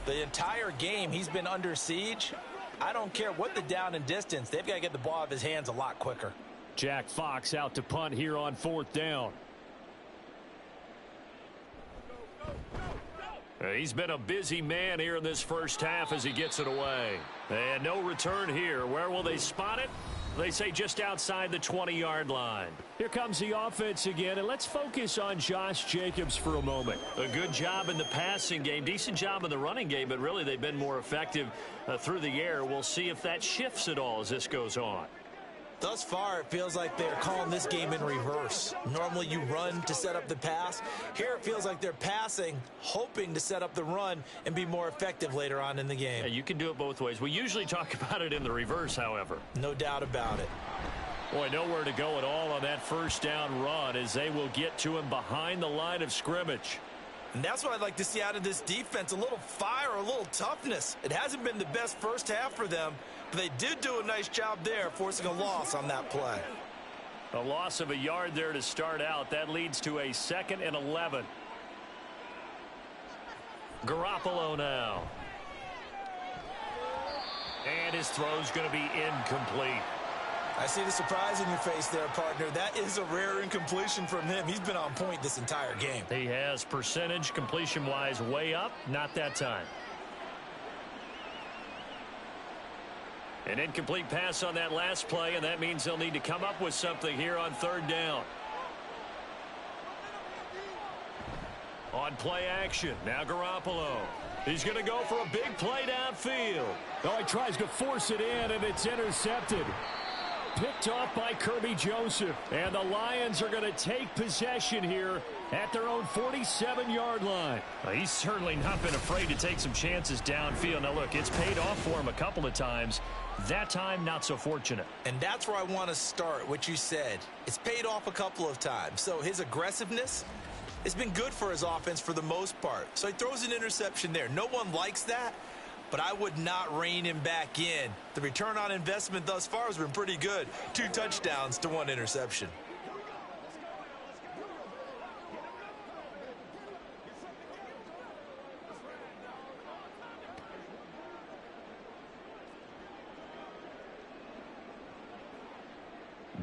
the entire game he's been under siege. I don't care what the down and distance. They've got to get the ball out of his hands a lot quicker. Jack Fox out to punt here on 4th down. He's been a busy man here in this first half as he gets it away. And no return here. Where will they spot it? They say just outside the 20-yard line. Here comes the offense again, and let's focus on Josh Jacobs for a moment. A good job in the passing game, decent job in the running game, but really they've been more effective through the air. We'll see if that shifts at all as this goes on. Thus far, it feels like they're calling this game in reverse. Normally you run to set up the pass. Here it feels like they're passing, hoping to set up the run and be more effective later on in the game. Yeah, you can do it both ways. We usually talk about it in the reverse, however. No doubt about it. Boy, nowhere to go at all on that first down run as they will get to him behind the line of scrimmage. And that's what I'd like to see out of this defense, a little fire, a little toughness. It hasn't been the best first half for them, but they did do a nice job there forcing a loss on that play. A loss of a yard there to start out. That leads to a 2nd and 11. Garoppolo now. And his throw's going to be incomplete. I see the surprise in your face there, partner. That is a rare incompletion from him. He's been on point this entire game. He has percentage completion-wise way up, not that time. An incomplete pass on that last play, and that means they'll need to come up with something here on third down. On play action, now Garoppolo. He's going to go for a big play downfield. Oh, he tries to force it in, and it's intercepted. Picked off by Kirby Joseph. And the Lions are going to take possession here at their own 47-yard line. He's certainly not been afraid to take some chances downfield. Now, look, it's paid off for him a couple of times. That time, not so fortunate. And that's where I want to start, what you said. It's paid off a couple of times. So his aggressiveness has been good for his offense for the most part. So he throws an interception there. No one likes that, but I would not rein him back in. The return on investment thus far has been pretty good. 2 touchdowns to 1 interception.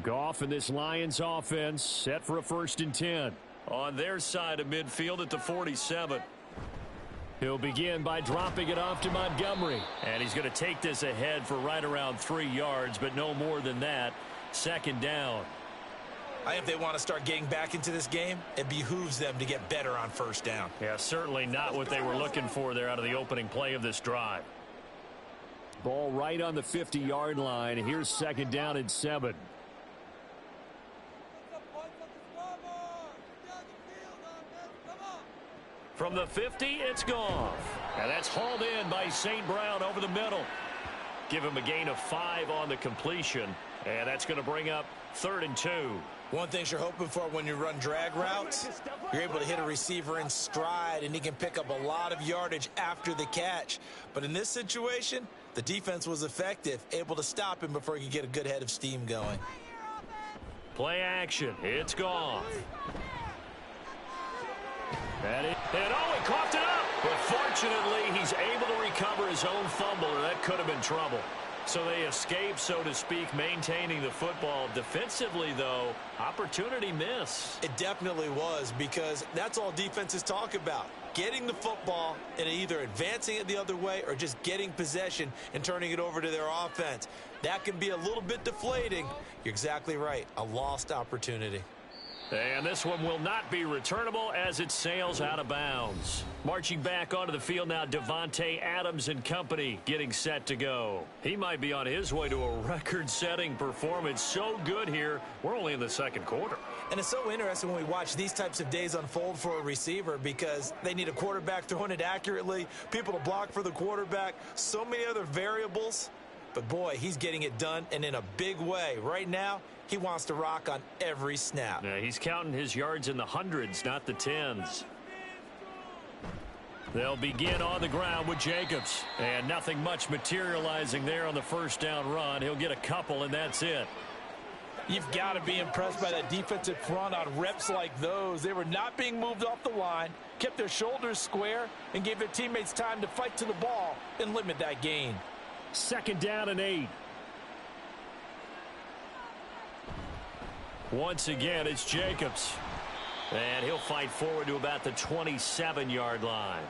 Goff and this Lions offense set for a 1st and 10. On their side of midfield at the 47. He'll begin by dropping it off to Montgomery. And he's going to take this ahead for right around 3 yards, but no more than that. 2nd down. I think if they want to start getting back into this game, it behooves them to get better on 1st down. Yeah, certainly not what they were looking for there out of the opening play of this drive. Ball right on the 50-yard line. Here's 2nd down and 7. From the 50, it's Goff. And that's hauled in by St. Brown over the middle. Give him a gain of 5 on the completion. And that's going to bring up 3rd and 2. One thing you're hoping for when you run drag routes, you're able to hit a receiver in stride, and he can pick up a lot of yardage after the catch. But in this situation, the defense was effective, able to stop him before he could get a good head of steam going. Play action. It's Goff. And he coughed it up. But fortunately, he's able to recover his own fumble, or that could have been trouble. So they escape, so to speak, maintaining the football. Defensively, though, opportunity miss. It definitely was, because that's all defenses talk about. Getting the football and either advancing it the other way or just getting possession and turning it over to their offense. That can be a little bit deflating. You're exactly right. A lost opportunity. And this one will not be returnable as it sails out of bounds. Marching back onto the field now, Davante Adams and company getting set to go. He might be on his way to a record-setting performance. So good here, we're only in the 2nd quarter. And it's so interesting when we watch these types of days unfold for a receiver, because they need a quarterback throwing it accurately, people to block for the quarterback, so many other variables. But, boy, he's getting it done, and in a big way. Right now, he wants to rock on every snap. Yeah, he's counting his yards in the hundreds, not the tens. They'll begin on the ground with Jacobs. And nothing much materializing there on the 1st down run. He'll get a couple, and that's it. You've got to be impressed by that defensive front on reps like those. They were not being moved off the line, kept their shoulders square, and gave their teammates time to fight to the ball and limit that gain. 2nd down and 8. Once again, it's Jacobs. And he'll fight forward to about the 27-yard line.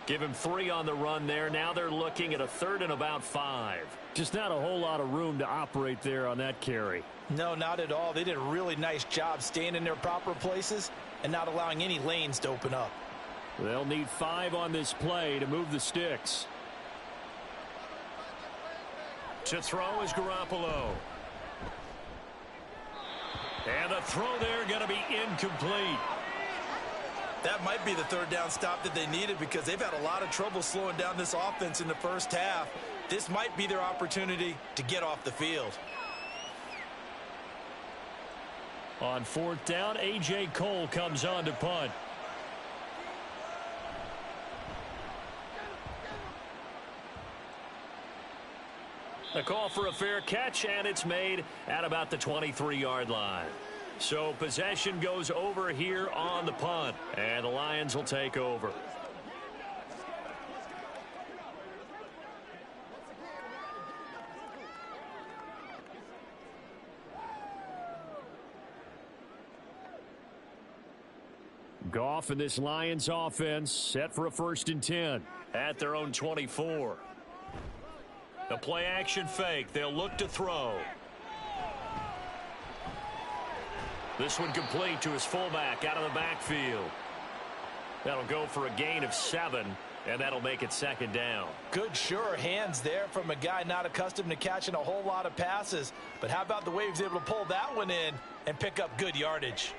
Give him 3 on the run there. Now they're looking at a 3rd and about 5. Just not a whole lot of room to operate there on that carry. No, not at all. They did a really nice job staying in their proper places and not allowing any lanes to open up. They'll need 5 on this play to move the sticks. To throw is Garoppolo. And the throw there going to be incomplete. That might be the 3rd down stop that they needed, because they've had a lot of trouble slowing down this offense in the 1st half. This might be their opportunity to get off the field. On 4th down, A.J. Cole comes on to punt. A call for a fair catch, and it's made at about the 23-yard line. So possession goes over here on the punt, and the Lions will take over. Goff and this Lions offense set for a 1st and 10. At their own 24. The play action fake. They'll look to throw. This one complete to his fullback out of the backfield. That'll go for a gain of 7, and that'll make it 2nd down. Good, sure hands there from a guy not accustomed to catching a whole lot of passes. But how about the way he was able to pull that one in and pick up good yardage?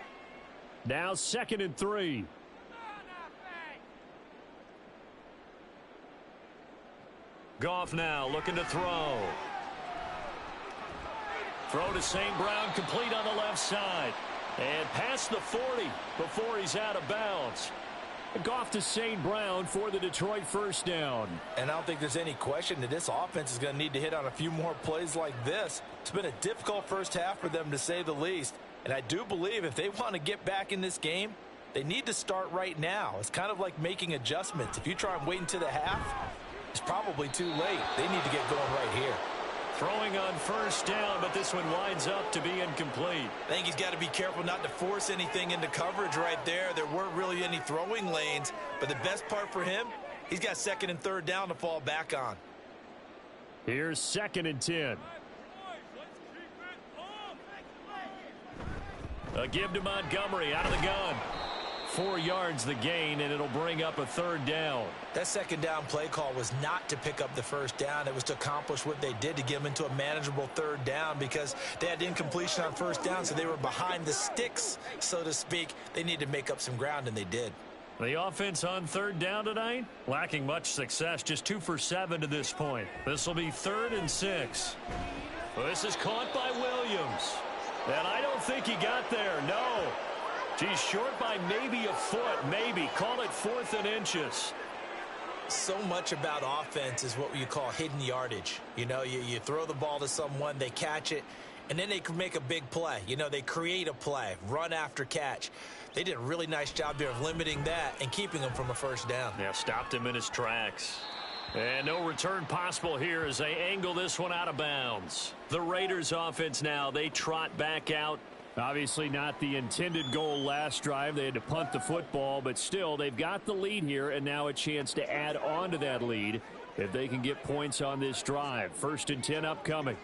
Now 2nd and 3. Goff now looking to throw. Throw to St. Brown, complete on the left side. And past the 40 before he's out of bounds. Goff to St. Brown for the Detroit 1st down. And I don't think there's any question that this offense is going to need to hit on a few more plays like this. It's been a difficult first half for them, to say the least. And I do believe if they want to get back in this game, they need to start right now. It's kind of like making adjustments. If you try and wait until the half, it's probably too late. They need to get going right here. Throwing on 1st down, but this one winds up to be incomplete. I think he's got to be careful not to force anything into coverage right there. There weren't really any throwing lanes, but the best part for him, he's got 2nd and 3rd down to fall back on. Here's 2nd and 10. A give to Montgomery out of the gun. 4 yards the gain, and it'll bring up a 3rd down. That 2nd down play call was not to pick up the 1st down. It was to accomplish what they did, to get them into a manageable 3rd down, because they had incompletion on 1st down, so they were behind the sticks, so to speak. They needed to make up some ground, and they did. The offense on 3rd down tonight, lacking much success, just 2 for 7 to this point. This will be 3rd and 6. This is caught by Williams. And I don't think he got there, no. He's short by maybe a foot, maybe. Call it 4th and inches. So much about offense is what you call hidden yardage. You know, you throw the ball to someone, they catch it, and then they can make a big play. You know, they create a play, run after catch. They did a really nice job there of limiting that and keeping him from a 1st down. Yeah, stopped him in his tracks. And no return possible here as they angle this one out of bounds. The Raiders offense now, they trot back out. Obviously not the intended goal last drive. They had to punt the football, but still they've got the lead here, and now a chance to add on to that lead if they can get points on this drive. 1st and 10 upcoming.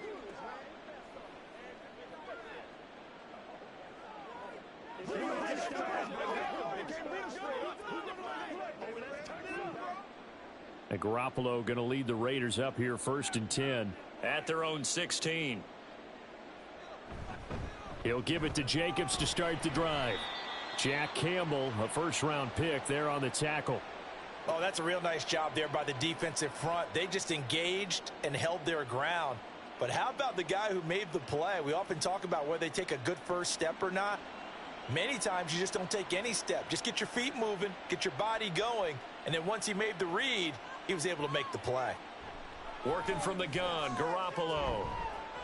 And Garoppolo going to lead the Raiders up here 1st and 10. At their own 16. He'll give it to Jacobs to start the drive. Jack Campbell, a 1st-round pick there on the tackle. Oh, that's a real nice job there by the defensive front. They just engaged and held their ground. But how about the guy who made the play? We often talk about whether they take a good first step or not. Many times you just don't take any step. Just get your feet moving, get your body going, and then once he made the read, he was able to make the play. Working from the gun, Garoppolo.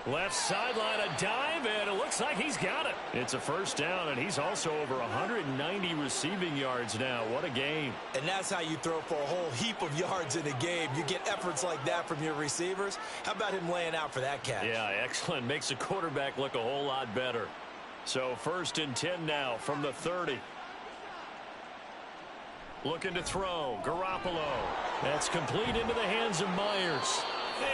Left sideline, a dive, and it looks like he's got it. It's a 1st down, and he's also over 190 receiving yards now. What a game. And that's how you throw for a whole heap of yards in a game. You get efforts like that from your receivers. How about him laying out for that catch? Yeah, excellent. Makes the quarterback look a whole lot better. So 1st and 10 now from the 30. Looking to throw, Garoppolo. That's complete into the hands of Myers.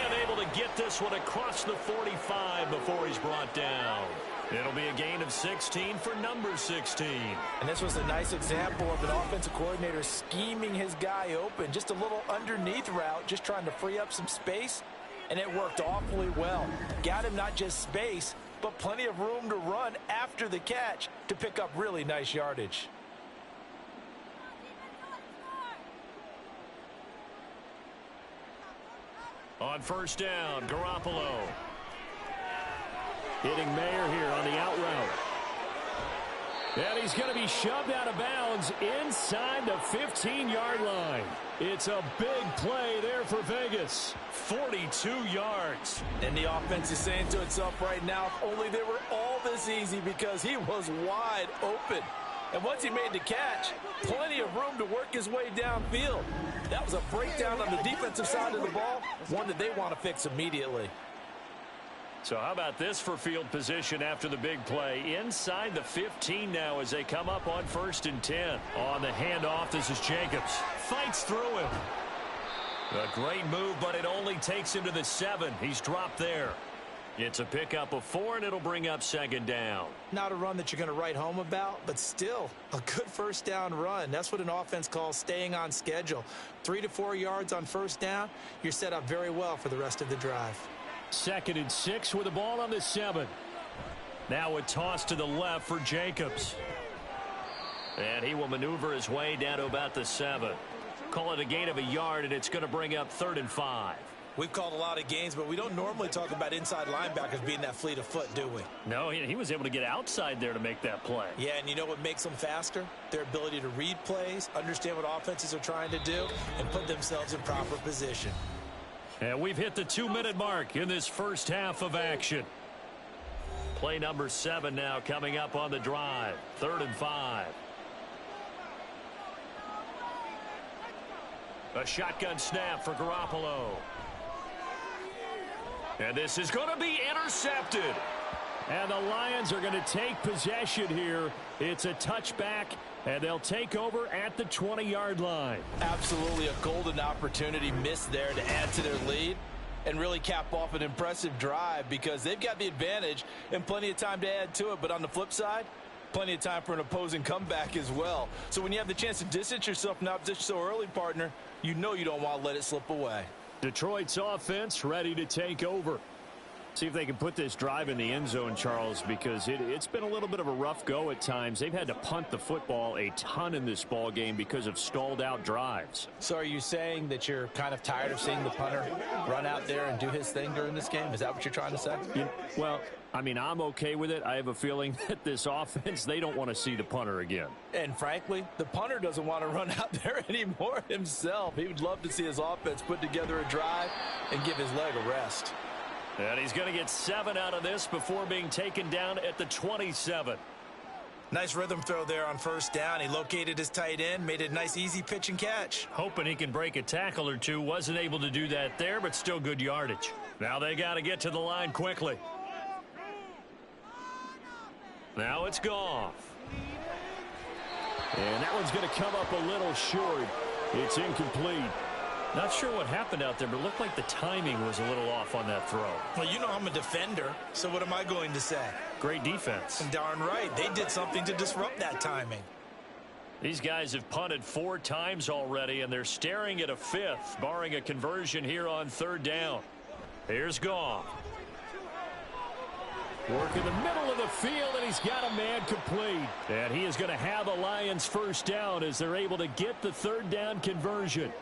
And able to get this one across the 45 before he's brought down. It'll be a gain of 16 for number 16. And this was a nice example of an offensive coordinator scheming his guy open. Just a little underneath route, just trying to free up some space. And it worked awfully well. Got him not just space, but plenty of room to run after the catch to pick up really nice yardage. On 1st down, Garoppolo. Hitting Mayer here on the out route. And he's going to be shoved out of bounds inside the 15-yard line. It's a big play there for Vegas. 42 yards. And the offense is saying to itself right now, if only they were all this easy, because he was wide open. And once he made the catch, plenty of room to work his way downfield. That was a breakdown on the defensive side of the ball, one that they want to fix immediately. So how about this for field position after the big play? Inside the 15 now as they come up on 1st and 10. On the handoff, this is Jacobs. Fights through him. A great move, but it only takes him to the 7. He's dropped there. It's a pickup of 4, and it'll bring up 2nd down. Not a run that you're going to write home about, but still a good 1st down run. That's what an offense calls staying on schedule. 3 to 4 yards on 1st down, you're set up very well for the rest of the drive. 2nd and 6 with the ball on the 7. Now a toss to the left for Jacobs. And he will maneuver his way down to about the 7. Call it a gain of a yard, and it's going to bring up 3rd and 5. We've called a lot of games, but we don't normally talk about inside linebackers being that fleet of foot, do we? No, he was able to get outside there to make that play. Yeah, and you know what makes them faster? Their ability to read plays, understand what offenses are trying to do, and put themselves in proper position. And we've hit the 2-minute mark in this first half of action. Play number 7 now coming up on the drive. 3rd and 5. A shotgun snap for Garoppolo. And this is going to be intercepted. And the Lions are going to take possession here. It's a touchback, and they'll take over at the 20-yard line. Absolutely a golden opportunity missed there to add to their lead and really cap off an impressive drive because they've got the advantage and plenty of time to add to it. But on the flip side, plenty of time for an opposing comeback as well. So when you have the chance to distance yourself from the opposition so early, partner, you know you don't want to let it slip away. Detroit's offense ready to take over. See if they can put this drive in the end zone, Charles, because it's been a little bit of a rough go at times. They've had to punt the football a ton in this ball game because of stalled out drives. So are you saying that you're kind of tired of seeing the punter run out there and do his thing during this game? Is that what you're trying to say? Well, I mean, I'm okay with it. I have a feeling that this offense, they don't want to see the punter again. And frankly, the punter doesn't want to run out there anymore himself. He would love to see his offense put together a drive and give his leg a rest. And he's going to get 7 out of this before being taken down at the 27. Nice rhythm throw there on 1st down. He located his tight end, made it a nice easy pitch and catch. Hoping he can break a tackle or two. Wasn't able to do that there, but still good yardage. Now they got to get to the line quickly. Now it's Goff. And that one's going to come up a little short. It's incomplete. Not sure what happened out there, but it looked like the timing was a little off on that throw. Well, you know I'm a defender, so what am I going to say? Great defense. Darn right. They did something to disrupt that timing. These guys have punted 4 times already, and they're staring at a 5th, barring a conversion here on 3rd down. Here's Goff. Work in the middle of the field, and he's got a man complete. And he is going to have the Lions 1st down as they're able to get the 3rd down conversion.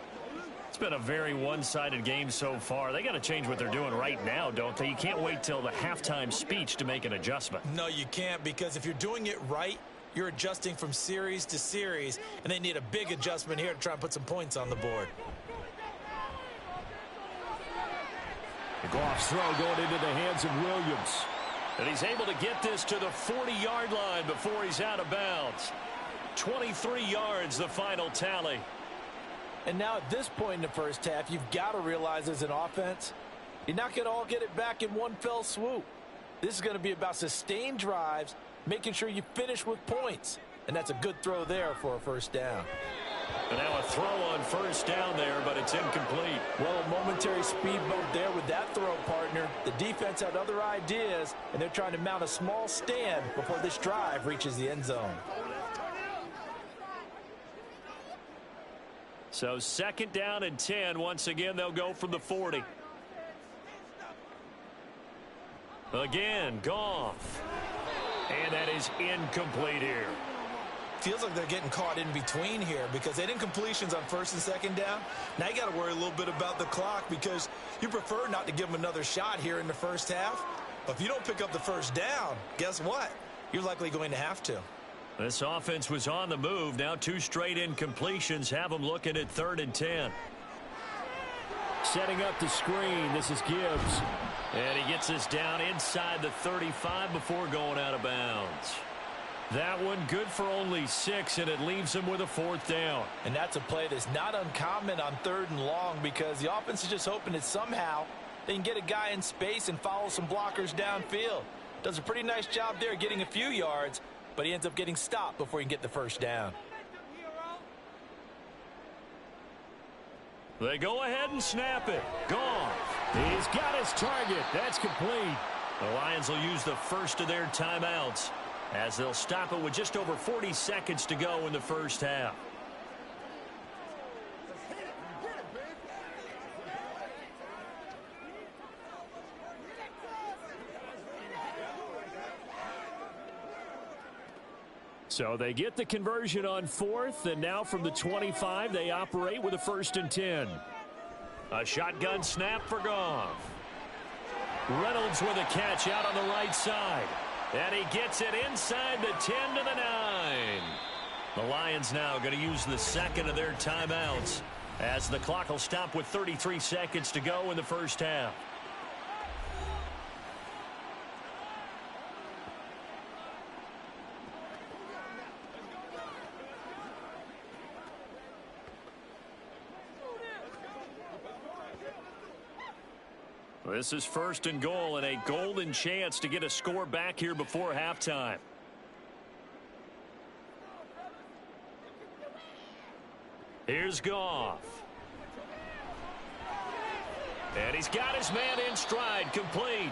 It's been a very one-sided game so far. They got to change what they're doing right now, don't they? You can't wait till the halftime speech to make an adjustment. No, you can't, because if you're doing it right, you're adjusting from series to series, and they need a big adjustment here to try and put some points on the board. The Goff's throw going into the hands of Williams. And he's able to get this to the 40-yard line before he's out of bounds. 23 yards, the final tally. And now at this point in the first half, you've got to realize as an offense, you're not going to all get it back in one fell swoop. This is going to be about sustained drives, making sure you finish with points. And that's a good throw there for a 1st down. And now a throw on 1st down there, but it's incomplete. Well, a momentary speed bump there with that throw, partner. The defense had other ideas, and they're trying to mount a small stand before this drive reaches the end zone. So 2nd down and 10. Once again, they'll go from the 40. Again, Goff. And that is incomplete here. Feels like they're getting caught in between here because they didn't completions on 1st and 2nd down. Now you got to worry a little bit about the clock because you prefer not to give them another shot here in the first half. But if you don't pick up the 1st down, guess what? You're likely going to have to. This offense was on the move. Now 2 straight incompletions have them looking at 3rd and 10. Setting up the screen. This is Gibbs. And he gets this down inside the 35 before going out of bounds. That one good for only 6, and it leaves him with a 4th down. And that's a play that's not uncommon on 3rd and long because the offense is just hoping that somehow They can get a guy in space and follow some blockers downfield. Does a pretty nice job there getting a few yards, but he ends up getting stopped before he can get the first down. They go ahead and snap it. Goff. He's got his target. That's complete. The Lions will use the first of their timeouts as they'll stop it with just over 40 seconds to go in the first half. So they get the conversion on fourth, and now from the 25, they operate with a 1st and 10. A shotgun snap for Goff. Reynolds with a catch out on the right side. And he gets it inside the 10 to the 9. The Lions now going to use the second of their timeouts as the clock will stop with 33 seconds to go in the first half. This is 1st and goal and a golden chance to get a score back here before halftime. Here's Goff. And he's got his man in stride, complete.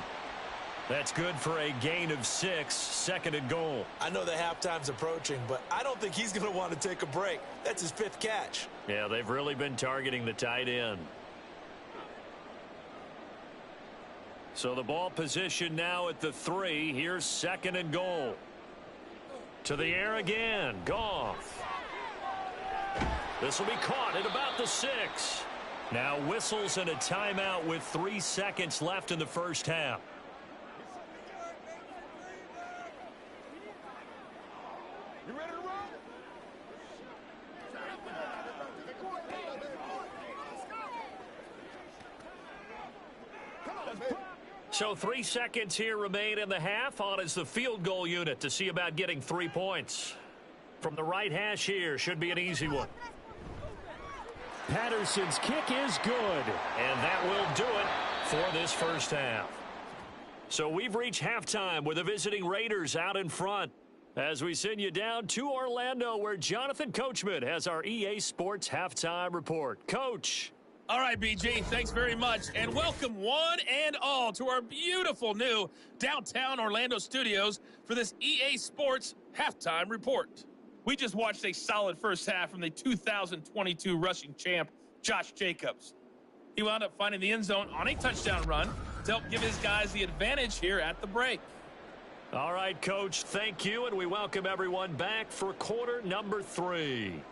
That's good for a gain of 6, 2nd and goal. I know that halftime's approaching, but I don't think he's going to want to take a break. That's his 5th catch. Yeah, they've really been targeting the tight end. So the ball position now at the 3. Here's 2nd and goal. To the air again. Goff. This will be caught at about the 6. Now whistles and a timeout with 3 seconds left in the first half. You ready to run? Come on, baby. So 3 seconds here remain in the half. On is the field goal unit to see about getting 3 points. From the right hash here, should be an easy one. Patterson's kick is good. And that will do it for this first half. So we've reached halftime with the visiting Raiders out in front as we send you down to Orlando where Jonathan Coachman has our EA Sports Halftime Report. Coach. All right, BG, thanks very much. And welcome one and all to our beautiful new downtown Orlando studios for this EA Sports Halftime Report. We just watched a solid first half from the 2022 rushing champ, Josh Jacobs. He wound up finding the end zone on a touchdown run to help give his guys the advantage here at the break. All right, Coach, thank you, and we welcome everyone back for quarter number 3.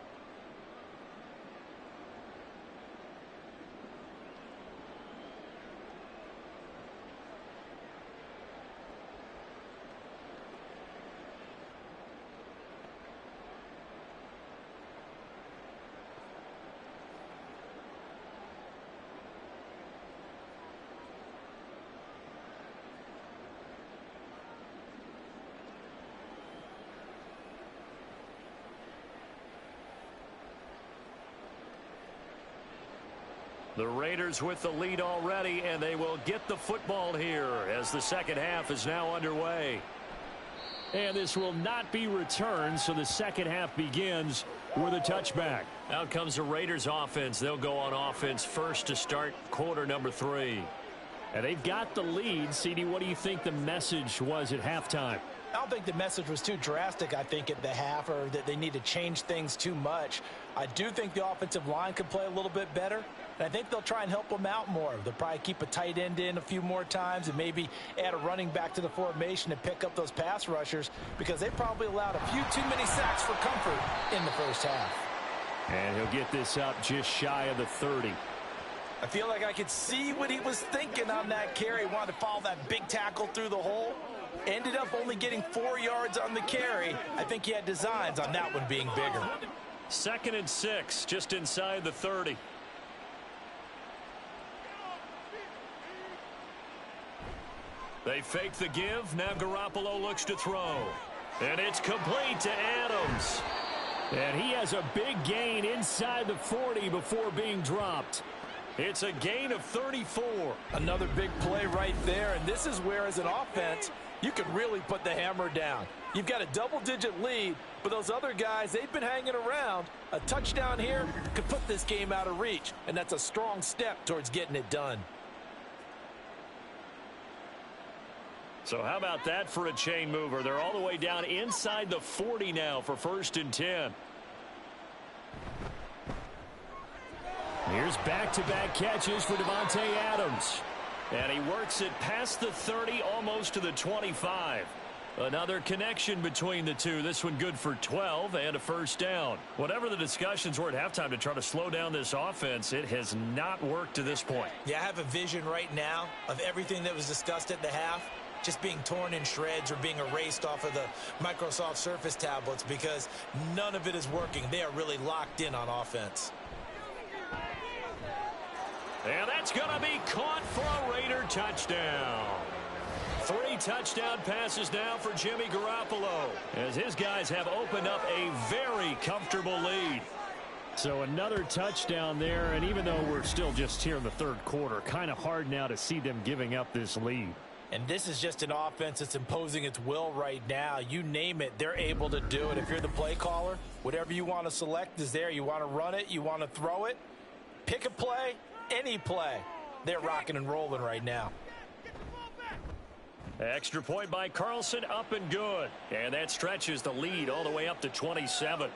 The Raiders with the lead already, and they will get the football here as the second half is now underway. And this will not be returned, so the second half begins with a touchback. Out comes the Raiders offense. They'll go on offense first to start quarter number 3. And they've got the lead. CD, what do you think the message was at halftime? I don't think the message was too drastic, I think, at the half, or that they need to change things too much. I do think the offensive line could play a little bit better, and I think they'll try and help them out more. They'll probably keep a tight end in a few more times and maybe add a running back to the formation and pick up those pass rushers because they probably allowed a few too many sacks for comfort in the first half. And he'll get this up just shy of the 30. I feel like I could see what he was thinking on that carry. He wanted to follow that big tackle through the hole. Ended up only getting 4 yards on the carry. I think he had designs on that one being bigger. 2nd and 6, just inside the 30. They fake the give. Now Garoppolo looks to throw. And it's complete to Adams. And he has a big gain inside the 40 before being dropped. It's a gain of 34. Another big play right there, and this is where, as an offense, you can really put the hammer down. You've got a double-digit lead, but those other guys, they've been hanging around. A touchdown here could put this game out of reach, and that's a strong step towards getting it done. So how about that for a chain mover? They're all the way down inside the 40 now for 1st and 10. Here's back-to-back catches for Davante Adams. And he works it past the 30, almost to the 25. Another connection between the two. This one good for 12 and a 1st down. Whatever the discussions were at halftime to try to slow down this offense, it has not worked to this point. Yeah, I have a vision right now of everything that was discussed at the half just being torn in shreds or being erased off of the Microsoft Surface tablets because none of it is working. They are really locked in on offense. And that's going to be caught for a Raider touchdown. 3 touchdown passes now for Jimmy Garoppolo, as his guys have opened up a very comfortable lead. So another touchdown there, and even though we're still just here in the 3rd quarter, kind of hard now to see them giving up this lead. And this is just an offense that's imposing its will right now. You name it, they're able to do it. If you're the play caller, whatever you want to select is there. You want to run it, you want to throw it, pick a play, any play. They're rocking and rolling right now. Extra point by Carlson, up and good. And that stretches the lead all the way up to 27.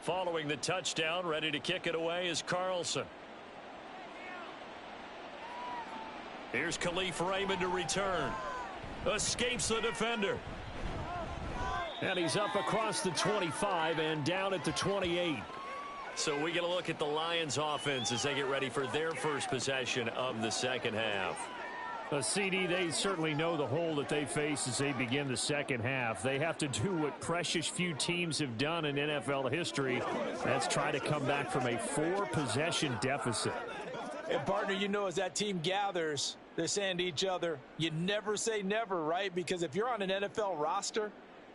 Following the touchdown, ready to kick it away is Carlson. Here's Khalif Raymond to return. Escapes the defender. And he's up across the 25 and down at the 28. So we get a look at the Lions offense as they get ready for their first possession of the 2nd half. CD, they certainly know the hole that they face as they begin the 2nd half. They have to do what precious few teams have done in NFL history. That's try to come back from a 4-possession deficit. And, partner, you know, as that team gathers, they're saying to each other, you never say never, right? Because if you're on an NFL roster,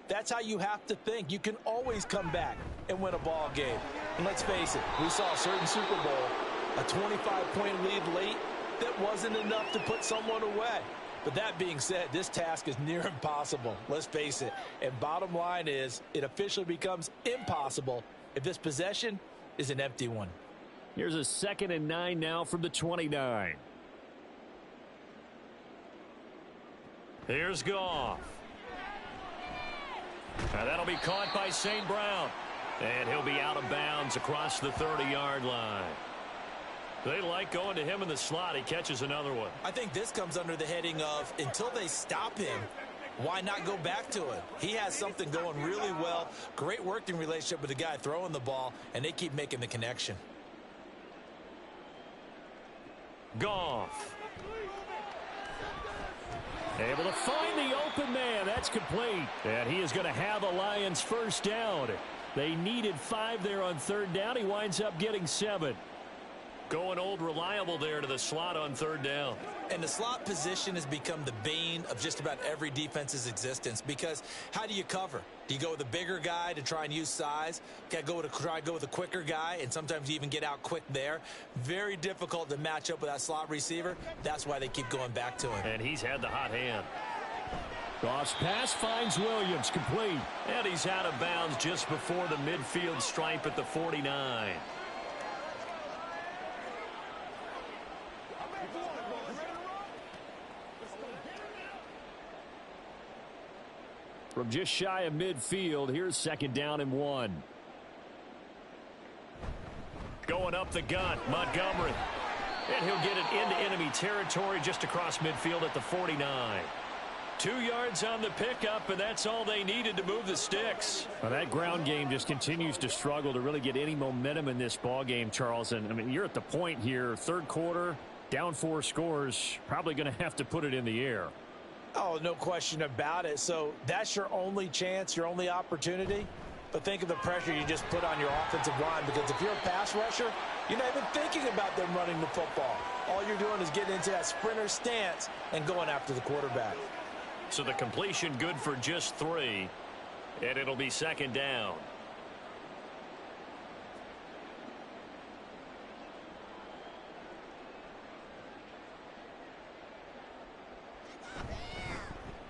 that's how you have to think. You can always come back and win a ball game. And let's face it, we saw a certain Super Bowl, a 25-point lead late, that wasn't enough to put someone away. But that being said, this task is near impossible. Let's face it. And bottom line is, it officially becomes impossible if this possession is an empty one. Here's a 2nd and 9 now from the 29. Here's Goff. Now that'll be caught by St. Brown. And he'll be out of bounds across the 30-yard line. They like going to him in the slot. He catches another one. I think this comes under the heading of, until they stop him, why not go back to it? He has something going really well. Great working relationship with the guy throwing the ball, and they keep making the connection. Goff. Able to find the open man. That's complete. And he is going to have a Lions 1st down. They needed 5 there on 3rd down. He winds up getting 7. Going old reliable there to the slot on 3rd down. And the slot position has become the bane of just about every defense's existence, because how do you cover? Do you go with a bigger guy to try and use size? Got to try to go with a quicker guy, and sometimes you even get out quick there. Very difficult to match up with that slot receiver. That's why they keep going back to him. And he's had the hot hand. Goff's pass finds Williams, complete. And he's out of bounds just before the midfield stripe at the 49. From just shy of midfield, here's 2nd down and 1. Going up the gut, Montgomery. And he'll get it into enemy territory just across midfield at the 49. 2 yards on the pickup, and that's all they needed to move the sticks. Well, that ground game just continues to struggle to really get any momentum in this ball game, Charles. And, I mean, you're at the point here, 3rd quarter, down 4 scores, probably going to have to put it in the air. Oh, no question about it. So that's your only chance, your only opportunity. but think of the pressure you just put on your offensive line, because if you're a pass rusher, you're not even thinking about them running the football. All you're doing is getting into that sprinter stance and going after the quarterback. So the completion good for just 3, and it'll be second down.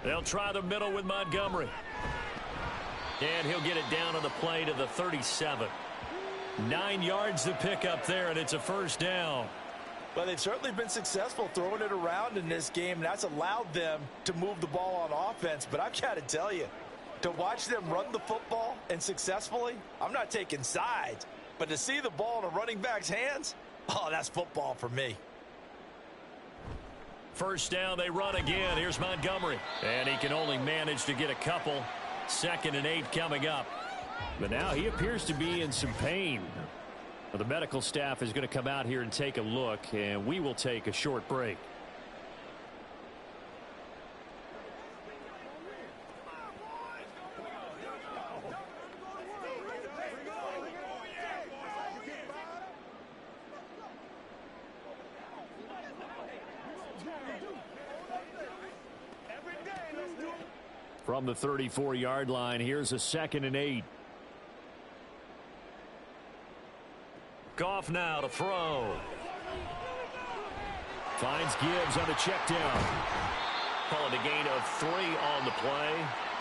They'll try the middle with Montgomery. And he'll get it down on the play to the 37. 9 yards to pick up there, and it's a first down. Well, they've certainly been successful throwing it around in this game, and that's allowed them to move the ball on offense. But I've got to tell you, to watch them run the football and successfully, I'm not taking sides, but to see the ball in a running back's hands, oh, that's football for me. First down, they run again. Here's Montgomery. And he can only manage to get a couple. 2nd and 8 coming up. But now he appears to be in some pain. Well, the medical staff is going to come out here and take a look, and we will take a short break. From the 34-yard line, here's a 2nd and 8. Goff now to throw. Finds Gibbs on the check down. Calling a gain of 3 on the play.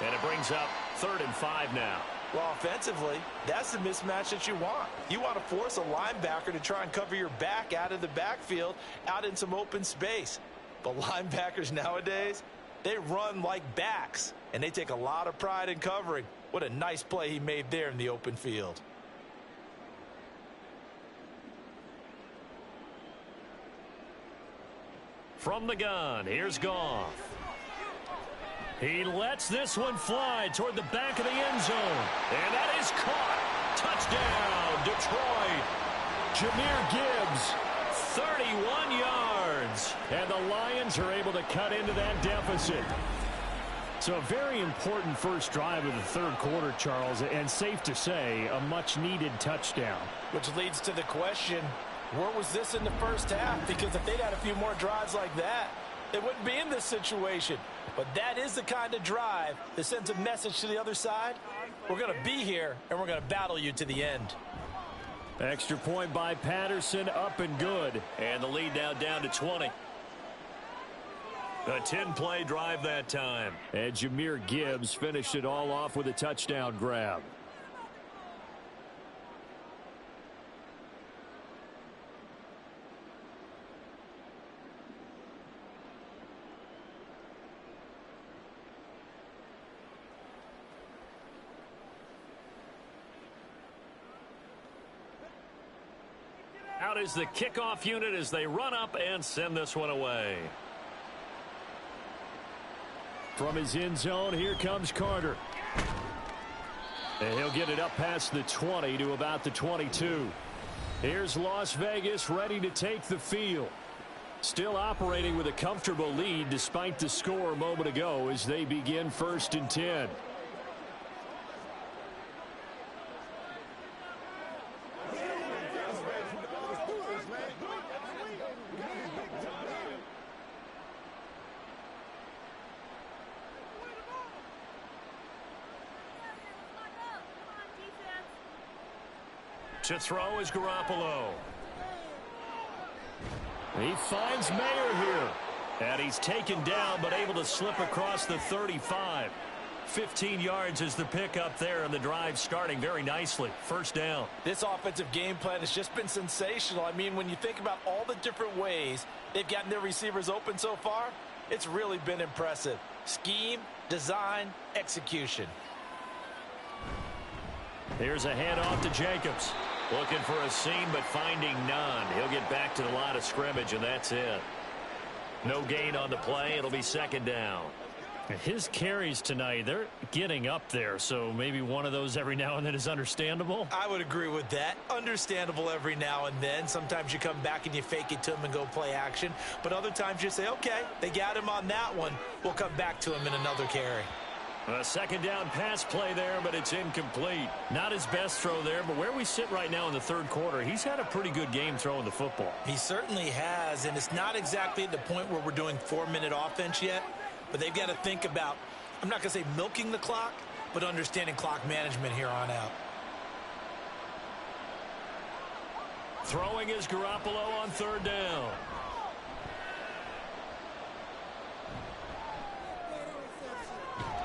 And it brings up 3rd and 5 now. Well, offensively, that's the mismatch that you want. You want to force a linebacker to try and cover your back out of the backfield, out in some open space. But linebackers nowadays, they run like backs, and they take a lot of pride in covering. What a nice play he made there in the open field. From the gun, here's Goff. He lets this one fly toward the back of the end zone. And that is caught. Touchdown, Detroit. Jahmyr Gibbs. 31 yards. And the Lions are able to cut into that deficit. So a very important first drive of the third quarter, Charles, and safe to say, a much-needed touchdown. Which leads to the question, where was this in the first half? Because if they'd had a few more drives like that, they wouldn't be in this situation. But that is the kind of drive that sends a message to the other side. We're going to be here, and we're going to battle you to the end. Extra point by Patterson, up and good. And the lead now down to 20. A 10-play drive that time. And Jahmyr Gibbs finished it all off with a touchdown grab. Out is the kickoff unit as they run up and send this one away. From his end zone, here comes Carter. And he'll get it up past the 20 to about the 22. Here's Las Vegas ready to take the field. Still operating with a comfortable lead despite the score a moment ago as they begin 1st and 10. To throw is Garoppolo. He finds Mayer here. And he's taken down but able to slip across the 35. 15 yards is the pickup there, and the drive starting very nicely. First down. This offensive game plan has just been sensational. I mean, when you think about all the different ways they've gotten their receivers open so far, it's really been impressive. Scheme, design, execution. Here's a handoff to Jacobs. Looking for a seam, but finding none. He'll get back to the line of scrimmage, and that's it. No gain on the play. It'll be second down. His carries tonight, they're getting up there, so maybe one of those every now and then is understandable. I would agree with that. Understandable every now and then. Sometimes you come back and you fake it to him and go play action. But other times you say, okay, they got him on that one. We'll come back to him in another carry. A second down pass play there, but it's incomplete. Not his best throw there, but where we sit right now in the third quarter, he's had a pretty good game throwing the football. He certainly has, and it's not exactly at the point where we're doing 4-minute offense yet, but they've got to think about, I'm not going to say milking the clock, but understanding clock management here on out. Throwing is Garoppolo on third down.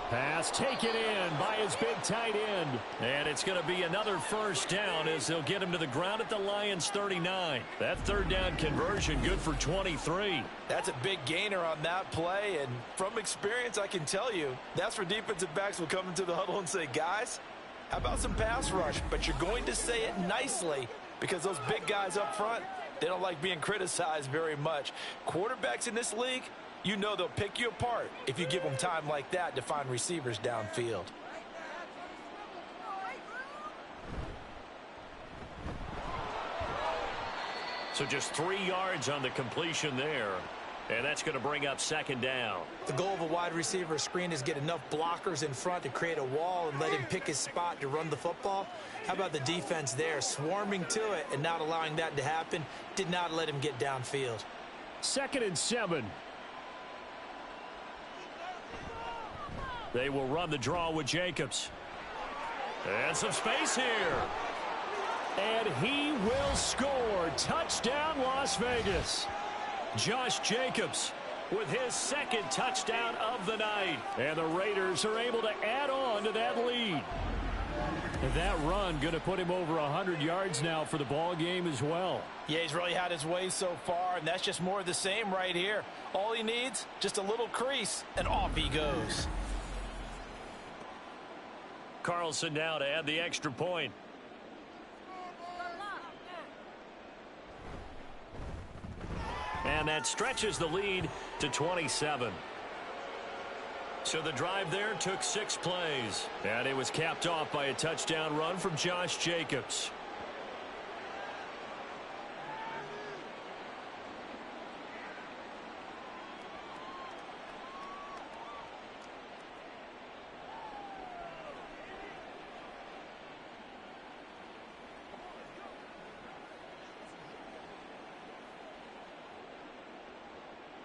Pass taken in by his big tight end. And it's going to be another first down as they'll get him to the ground at the Lions 39. That third down conversion good for 23. That's a big gainer on that play, and from experience I can tell you that's where defensive backs will come into the huddle and say, guys, how about some pass rush? But you're going to say it nicely because those big guys up front, they don't like being criticized very much. Quarterbacks in this league, you know they'll pick you apart if you give them time like that to find receivers downfield. So just 3 yards on the completion there. And that's going to bring up second down. The goal of a wide receiver screen is get enough blockers in front to create a wall and let him pick his spot to run the football. How about the defense there, swarming to it and not allowing that to happen? Did not let him get downfield. 2nd and 7. They will run the draw with Jacobs. And some space here. And he will score. Touchdown, Las Vegas. Josh Jacobs with his 2nd touchdown of the night. And the Raiders are able to add on to that lead. And that run going to put him over 100 yards now for the ball game as well. Yeah, he's really had his way so far, and that's just more of the same right here. All he needs, just a little crease, and off he goes. Carlson now to add the extra point. And that stretches the lead to 27. So the drive there took 6 plays. And it was capped off by a touchdown run from Josh Jacobs.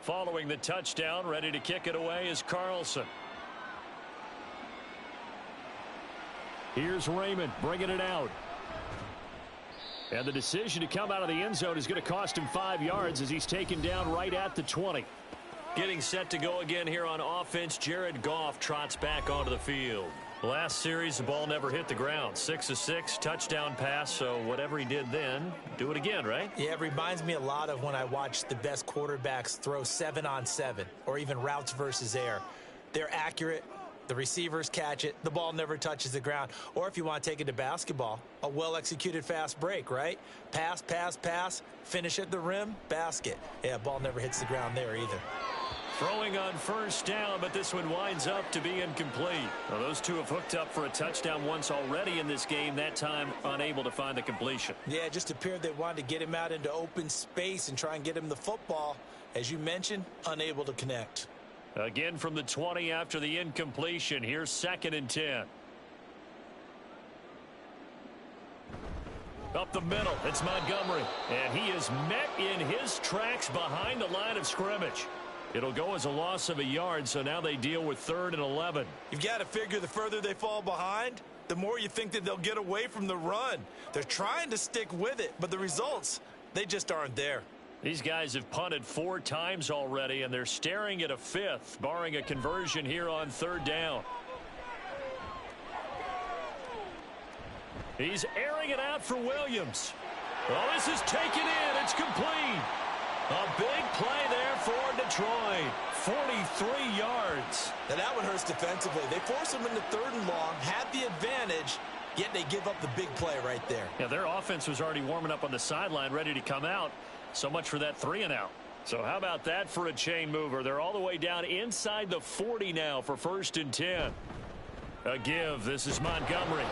Following the touchdown, ready to kick it away is Carlson. Here's Raymond bringing it out. And the decision to come out of the end zone is going to cost him 5 yards as he's taken down right at the 20. Getting set to go again here on offense, Jared Goff trots back onto the field. Last series, the ball never hit the ground. 6 of 6, touchdown pass, so whatever he did then, do it again, right? Yeah, it reminds me a lot of when I watch the best quarterbacks throw 7-on-7 or even routes versus air. They're accurate. The receivers catch it. The ball never touches the ground. Or if you want to take it to basketball, a well-executed fast break, right? Pass, pass, pass, finish at the rim, basket. Yeah, ball never hits the ground there either. Throwing on first down, but this one winds up to be incomplete. Well, those two have hooked up for a touchdown once already in this game, that time unable to find the completion. Yeah, it just appeared they wanted to get him out into open space and try and get him the football. As you mentioned, unable to connect. Again from the 20 after the incompletion. Here's 2nd and 10. Up the middle, it's Montgomery. And he is met in his tracks behind the line of scrimmage. It'll go as a loss of a yard, so now they deal with 3rd and 11. You've got to figure the further they fall behind, the more you think that they'll get away from the run. They're trying to stick with it, but the results, they just aren't there. These guys have punted 4 times already, and they're staring at a 5th, barring a conversion here on 3rd down. He's airing it out for Williams. Oh, this is taken in. It's complete. A big play there for Detroit. 43 yards. Now that one hurts defensively. They force them into 3rd and long, had the advantage, yet they give up the big play right there. Yeah, their offense was already warming up on the sideline, ready to come out. So much for that 3-and-out. So how about that for a chain mover? They're all the way down inside the 40 now for 1st and 10. A give. This is Montgomery.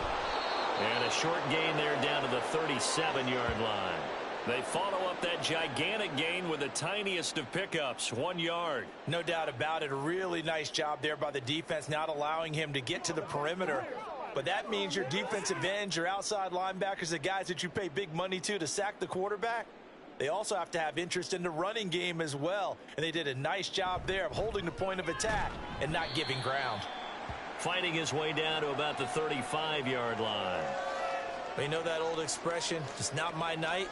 And a short gain there down to the 37-yard line. They follow up that gigantic gain with the tiniest of pickups, 1 yard. No doubt about it. A really nice job there by the defense, not allowing him to get to the perimeter. But that means your defensive ends, your outside linebackers, the guys that you pay big money to sack the quarterback, they also have to have interest in the running game as well. And they did a nice job there of holding the point of attack and not giving ground. Fighting his way down to about the 35-yard line. You know that old expression, it's not my night?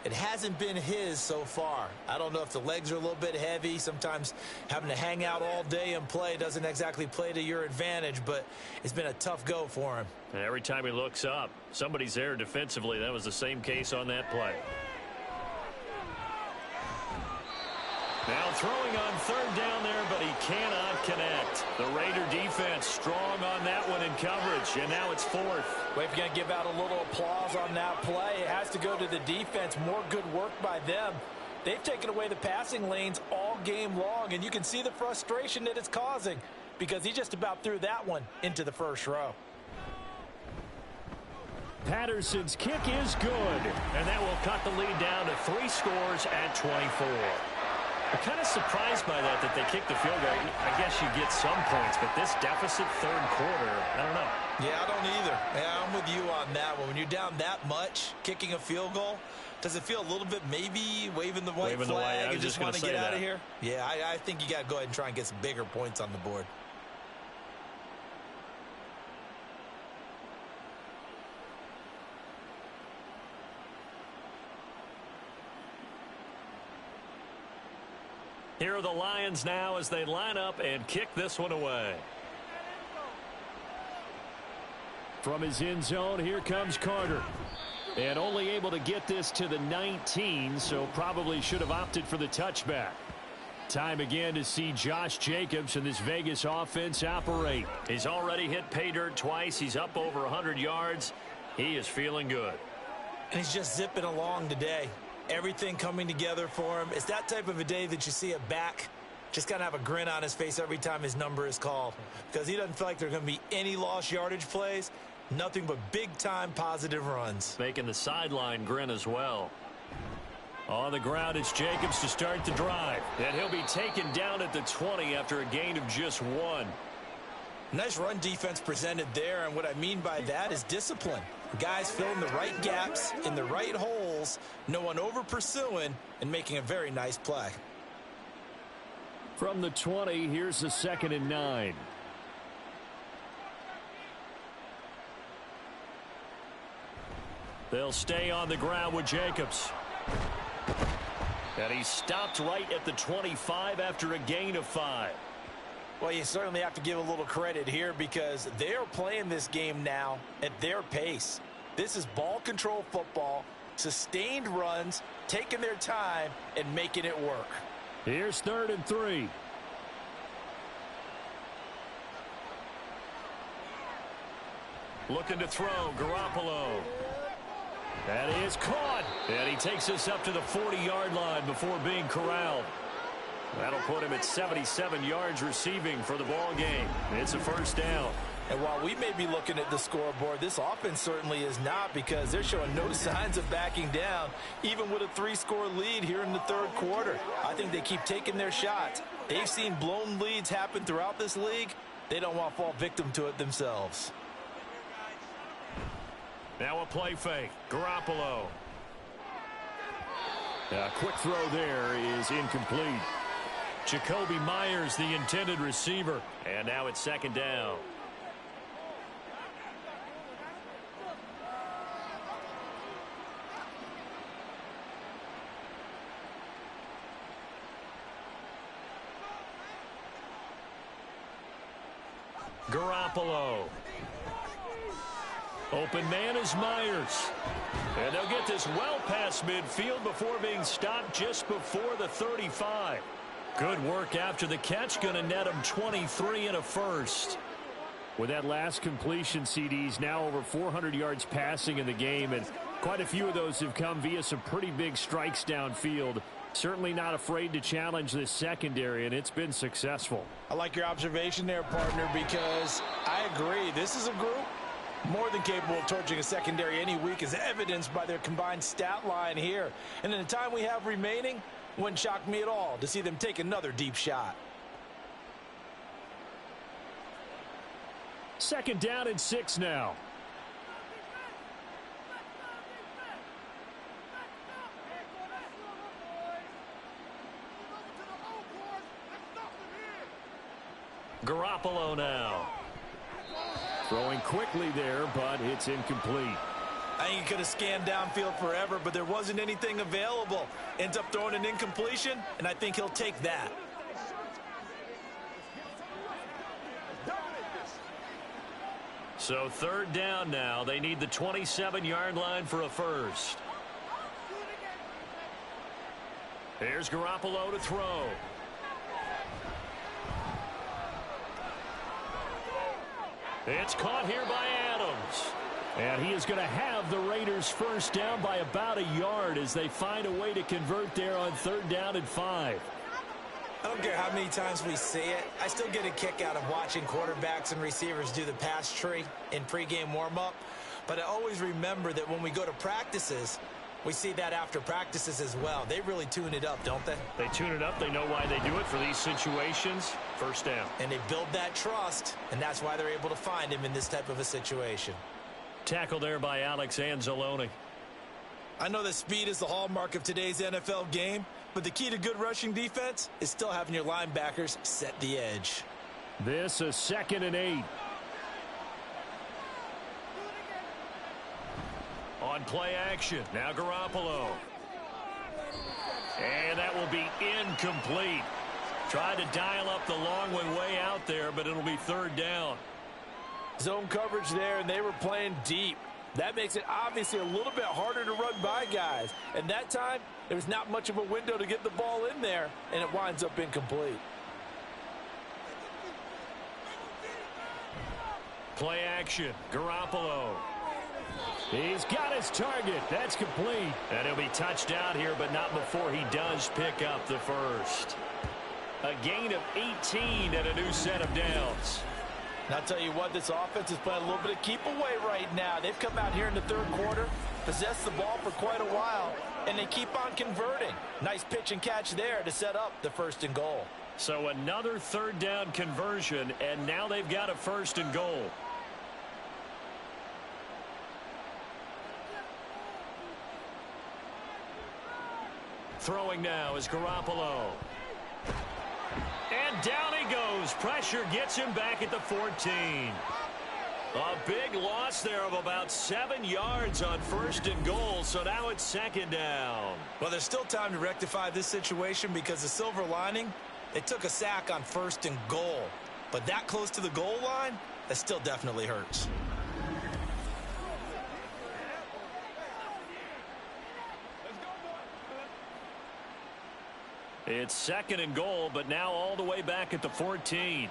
It hasn't been his so far. I don't know if the legs are a little bit heavy. Sometimes having to hang out all day and play doesn't exactly play to your advantage, but it's been a tough go for him. And every time he looks up, somebody's there defensively. That was the same case on that play. Now throwing on third down there, but he cannot connect. The Raider defense strong on that one in coverage, and now it's fourth. Well, if you're going to give out a little applause on that play, it has to go to the defense. More good work by them. They've taken away the passing lanes all game long, and you can see the frustration that it's causing because he just about threw that one into the first row. Patterson's kick is good. And that will cut the lead down to 3 scores at 24. I'm kind of surprised by that they kicked the field goal. I guess you get some points, but this deficit third quarter, I don't know. Yeah, I don't either. Yeah, I'm with you on that one. When you're down that much, kicking a field goal, does it feel a little bit maybe waving the white flag and just want to get out of here? Yeah, I think you got to go ahead and try and get some bigger points on the board. Here are the Lions now as they line up and kick this one away. From his end zone, here comes Carter. And only able to get this to the 19, so probably should have opted for the touchback. Time again to see Josh Jacobs and this Vegas offense operate. He's already hit pay dirt twice. He's up over 100 yards. He is feeling good. And he's just zipping along today. Everything coming together for him. It's that type of a day that you see a back just kind of have a grin on his face every time his number is called because he doesn't feel like there are going to be any lost yardage plays, nothing but big-time positive runs. Making the sideline grin as well. On the ground, it's Jacobs to start the drive. And he'll be taken down at the 20 after a gain of just 1. Nice run defense presented there, and what I mean by that is discipline. Guys filling the right gaps in the right holes, no one over pursuing, and making a very nice play. From the 20, here's the 2nd and 9. They'll stay on the ground with Jacobs. And he stopped right at the 25 after a gain of 5. Well, you certainly have to give a little credit here because they're playing this game now at their pace. This is ball control football, sustained runs, taking their time, and making it work. Here's 3rd and 3. Looking to throw, Garoppolo. That is caught. And he takes us up to the 40-yard line before being corralled. That'll put him at 77 yards receiving for the ball game. It's a first down. And while we may be looking at the scoreboard, this offense certainly is not because they're showing no signs of backing down, even with a 3-score lead here in the third quarter. I think they keep taking their shots. They've seen blown leads happen throughout this league. They don't want to fall victim to it themselves. Now a play fake. Garoppolo. A quick throw there is incomplete. Jacoby Myers, the intended receiver. And now it's 2nd down. Garoppolo. Open man is Myers. And they'll get this well past midfield before being stopped just before the 35. Good work after the catch. Going to net him 23 and a first. With that last completion, CD's now over 400 yards passing in the game, and quite a few of those have come via some pretty big strikes downfield. Certainly not afraid to challenge this secondary, and it's been successful. I like your observation there, partner, because I agree. This is a group More than capable of torching a secondary any week, as evidenced by their combined stat line here. And in the time we have remaining, wouldn't shock me at all to see them take another deep shot. Second down and 6 now. Garoppolo now. Throwing quickly there, but it's incomplete. I think he could have scanned downfield forever, but there wasn't anything available. Ends up throwing an incompletion, and I think he'll take that. So third down now. They need the 27-yard line for a first. Here's Garoppolo to throw. It's caught here by Adams. And he is going to have the Raiders first down by about a yard as they find a way to convert there on third down and 5. I don't care how many times we see it. I still get a kick out of watching quarterbacks and receivers do the pass tree in pregame warm-up. But I always remember that when we go to practices, we see that after practices as well. They really tune it up, don't they? They tune it up. They know why they do it for these situations. First down. And they build that trust, and that's why they're able to find him in this type of a situation. Tackle there by Alex Anzalone. I know that speed is the hallmark of today's NFL game, but the key to good rushing defense is still having your linebackers set the edge. This is 2nd and 8. On play action, now Garoppolo. And that will be incomplete. Tried to dial up the long one way out there, but it'll be third down. Zone coverage there, and they were playing deep. That makes it obviously a little bit harder to run by guys. And that time, there was not much of a window to get the ball in there, and it winds up incomplete. Play action, Garoppolo. He's got his target. That's complete. And he'll be touched out here, but not before he does pick up the first. A gain of 18 and a new set of downs. And I'll tell you what, this offense is playing a little bit of keep away right now. They've come out here in the third quarter, possessed the ball for quite a while, and they keep on converting. Nice pitch and catch there to set up the 1st and goal. So another third down conversion, and now they've got a 1st and goal. Throwing now is Garoppolo. And down he goes. Pressure gets him back at the 14. A big loss there of about 7 yards on 1st and goal, so now it's 2nd down. Well, there's still time to rectify this situation because the silver lining, they took a sack on 1st and goal. But that close to the goal line, that still definitely hurts. It's 2nd and goal, but now all the way back at the 14.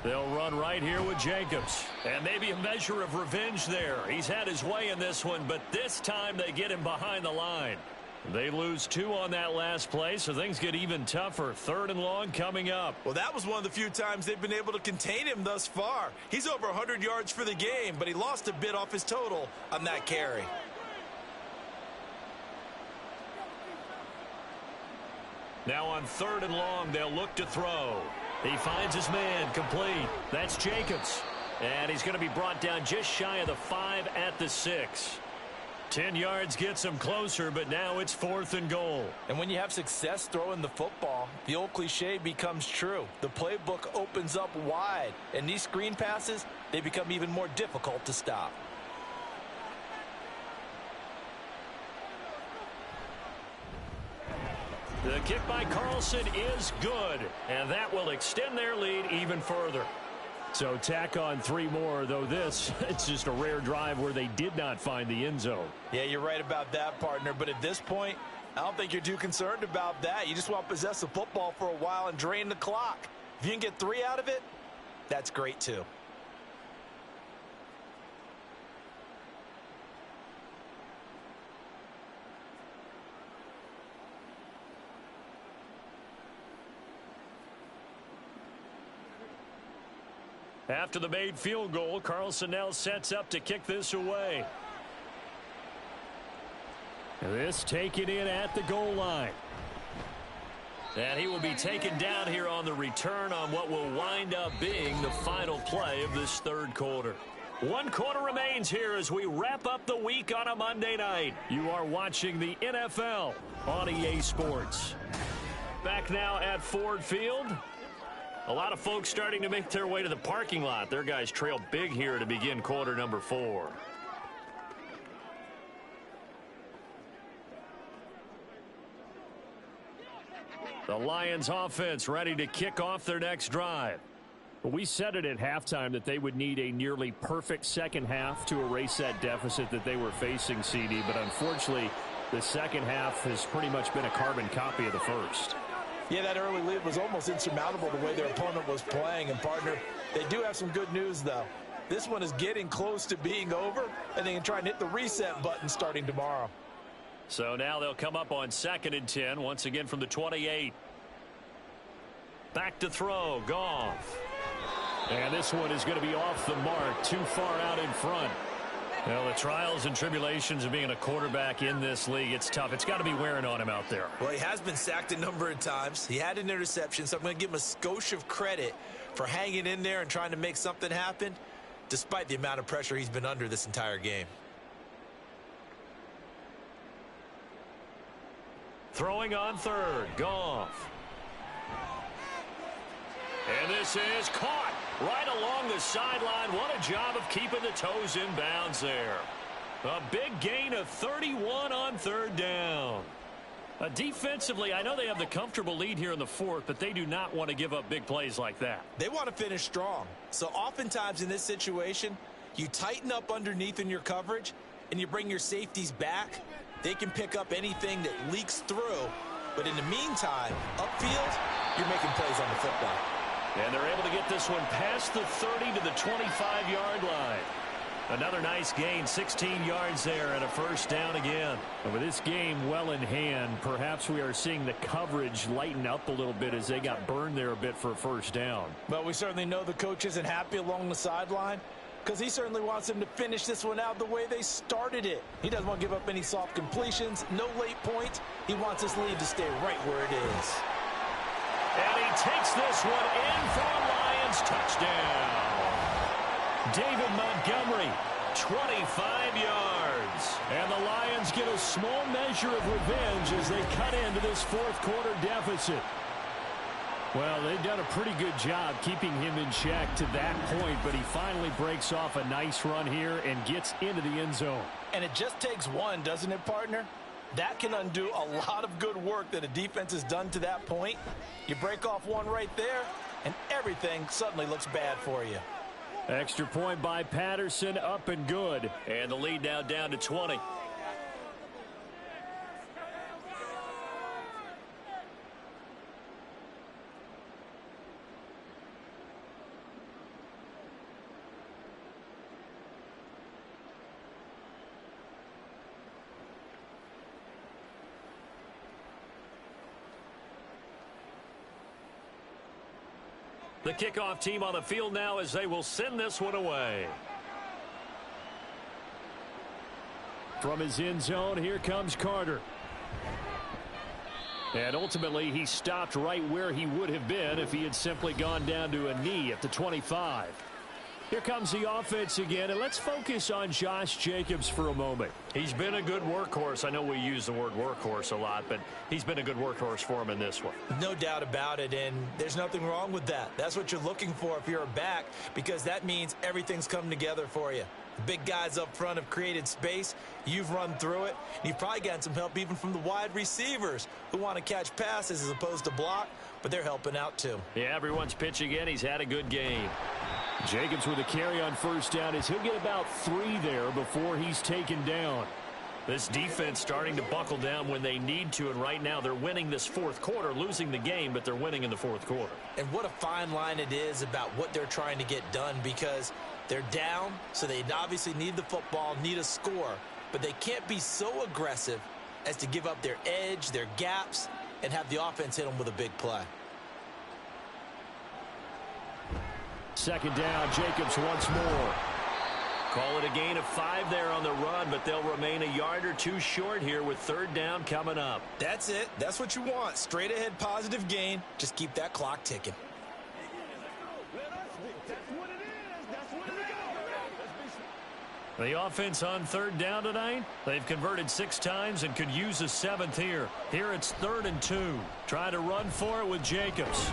They'll run right here with Jacobs. And maybe a measure of revenge there. He's had his way in this one, but this time they get him behind the line. They lose 2 on that last play, so things get even tougher. 3rd and long coming up. Well, that was one of the few times they've been able to contain him thus far. He's over 100 yards for the game, but he lost a bit off his total on that carry. Now on 3rd and long, they'll look to throw. He finds his man, complete. That's Jacobs. And he's going to be brought down just shy of the 5 at the 6. 10 yards gets him closer, but now it's 4th and goal. And when you have success throwing the football, the old cliche becomes true. The playbook opens up wide, and these screen passes, they become even more difficult to stop. The kick by Carlson is good, and that will extend their lead even further. So tack on 3 more, though this, it's just a rare drive where they did not find the end zone. Yeah, you're right about that, partner, but at this point, I don't think you're too concerned about that. You just want to possess the football for a while and drain the clock. If you can get 3 out of it, that's great too. After the made field goal, Carlson now sets up to kick this away. This taken in at the goal line. And he will be taken down here on the return on what will wind up being the final play of this third quarter. 1 quarter remains here as we wrap up the week on a Monday night. You are watching the NFL on EA Sports. Back now at Ford Field. A lot of folks starting to make their way to the parking lot. Their guys trail big here to begin quarter number 4. The Lions offense ready to kick off their next drive. We said it at halftime that they would need a nearly perfect second half to erase that deficit that they were facing, CD, but unfortunately the second half has pretty much been a carbon copy of the first. Yeah, that early lead was almost insurmountable the way their opponent was playing. And, partner, they do have some good news, though. This one is getting close to being over, and they can try and hit the reset button starting tomorrow. So now they'll come up on 2nd and 10, once again from the 28. Back to throw, Goff. And this one is going to be off the mark, too far out in front. Well, the trials and tribulations of being a quarterback in this league, it's tough. It's got to be wearing on him out there. Well, he has been sacked a number of times. He had an interception, so I'm going to give him a skosh of credit for hanging in there and trying to make something happen, despite the amount of pressure he's been under this entire game. Throwing on 3rd, Goff. And this is caught right along the sideline. What a job of keeping the toes in bounds there. A big gain of 31 on 3rd down. Defensively, I know they have the comfortable lead here in the 4th, but they do not want to give up big plays like that. They want to finish strong. So oftentimes in this situation, you tighten up underneath in your coverage, and you bring your safeties back. They can pick up anything that leaks through. But in the meantime, upfield, you're making plays on the football. And they're able to get this one past the 30 to the 25-yard line. Another nice gain, 16 yards there, and a first down again. And with this game well in hand, perhaps we are seeing the coverage lighten up a little bit as they got burned there a bit for a first down. But we certainly know the coach isn't happy along the sideline because he certainly wants them to finish this one out the way they started it. He doesn't want to give up any soft completions, no late points. He wants his lead to stay right where it is. And he takes this one in for a Lions touchdown. David Montgomery, 25 yards. And the Lions get a small measure of revenge as they cut into this 4th quarter deficit. Well, they've done a pretty good job keeping him in check to that point, but he finally breaks off a nice run here and gets into the end zone. And it just takes one, doesn't it, partner? That can undo a lot of good work that a defense has done to that point. You break off one right there, and everything suddenly looks bad for you. Extra point by Patterson, up and good. And the lead now down to 20. The kickoff team on the field now as they will send this one away. From his end zone, here comes Carter. And ultimately, he stopped right where he would have been if he had simply gone down to a knee at the 25. Here comes the offense again, and let's focus on Josh Jacobs for a moment. He's been a good workhorse. I know we use the word workhorse a lot, but he's been a good workhorse for him in this one. No doubt about it, and there's nothing wrong with that. That's what you're looking for if you're a back, because that means everything's come together for you. The big guys up front have created space. You've run through it. You've probably gotten some help even from the wide receivers who want to catch passes as opposed to block, but they're helping out too. Yeah, everyone's pitching in. He's had a good game. Jacobs with a carry on first down as he'll get about 3 there before he's taken down. This defense starting to buckle down when they need to, and right now they're winning this 4th quarter, losing the game, but they're winning in the 4th quarter. And what a fine line it is about what they're trying to get done, because they're down, so they obviously need the football, need a score, but they can't be so aggressive as to give up their edge, their gaps, and have the offense hit them with a big play. Second down, Jacobs once more. Call it a gain of 5 there on the run, but they'll remain a yard or two short here with third down coming up. That's it. That's what you want. Straight ahead positive gain. Just keep that clock ticking. The offense on third down tonight, they've converted 6 times and could use a 7th here. Here it's 3rd and 2. Try to run for it with Jacobs.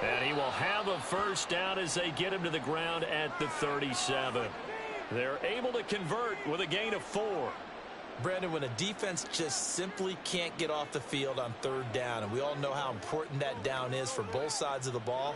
And he will have a first down as they get him to the ground at the 37. They're able to convert with a gain of 4. Brandon, when a defense just simply can't get off the field on third down, and we all know how important that down is for both sides of the ball,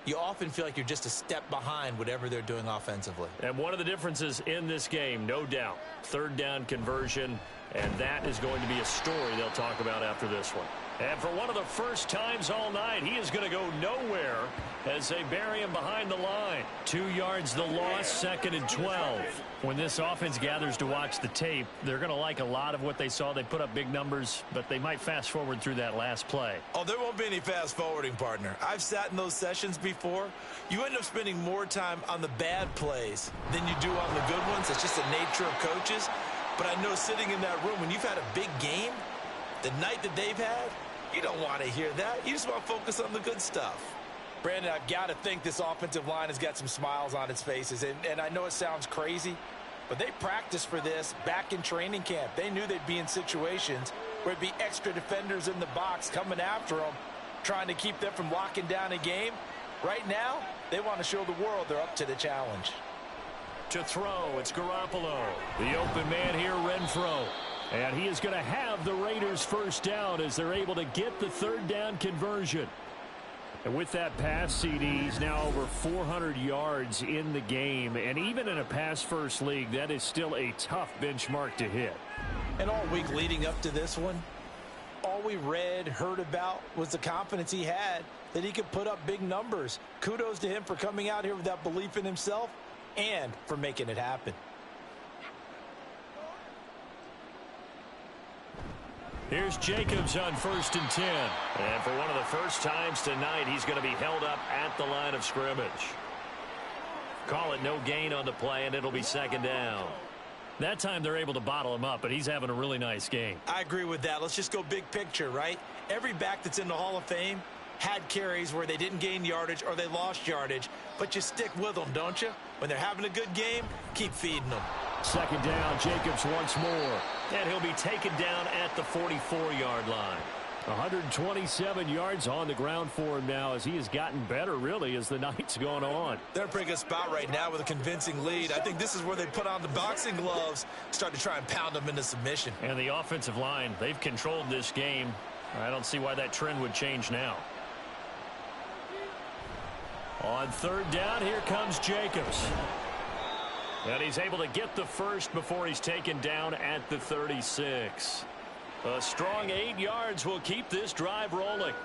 you often feel like you're just a step behind whatever they're doing offensively. And one of the differences in this game, no doubt, third down conversion, and that is going to be a story they'll talk about after this one. And for one of the first times all night, he is going to go nowhere as they bury him behind the line. 2 yards the loss, 2nd and 12. When this offense gathers to watch the tape, they're going to like a lot of what they saw. They put up big numbers, but they might fast forward through that last play. Oh, there won't be any fast forwarding, partner. I've sat in those sessions before. You end up spending more time on the bad plays than you do on the good ones. It's just the nature of coaches. But I know sitting in that room, when you've had a big game, the night that they've had, you don't want to hear that. You just want to focus on the good stuff. Brandon, I've got to think this offensive line has got some smiles on its faces. And I know it sounds crazy, but they practiced for this back in training camp. They knew they'd be in situations where it'd be extra defenders in the box coming after them, trying to keep them from locking down a game. Right now, they want to show the world they're up to the challenge. To throw, it's Garoppolo. The open man here, Renfro. And he is going to have the Raiders first down as they're able to get the third down conversion. And with that pass, CD, he's now over 400 yards in the game. And even in a pass-first league, that is still a tough benchmark to hit. And all week leading up to this one, all we read, heard about was the confidence he had that he could put up big numbers. Kudos to him for coming out here with that belief in himself and for making it happen. Here's Jacobs on 1st and 10. And for one of the first times tonight, he's going to be held up at the line of scrimmage. Call it no gain on the play, and it'll be 2nd down. That time they're able to bottle him up, but he's having a really nice game. I agree with that. Let's just go big picture, right? Every back that's in the Hall of Fame had carries where they didn't gain yardage or they lost yardage, but you stick with them, don't you? When they're having a good game, keep feeding them. 2nd down, Jacobs once more. And he'll be taken down at the 44-yard line. 127 yards on the ground for him now as he has gotten better, really, as the night's gone on. They're in a pretty good spot right now with a convincing lead. I think this is where they put on the boxing gloves, start to try and pound them into submission. And the offensive line, they've controlled this game. I don't see why that trend would change now. On 3rd down, here comes Jacobs. And he's able to get the first before he's taken down at the 36. A strong 8 yards will keep this drive rolling.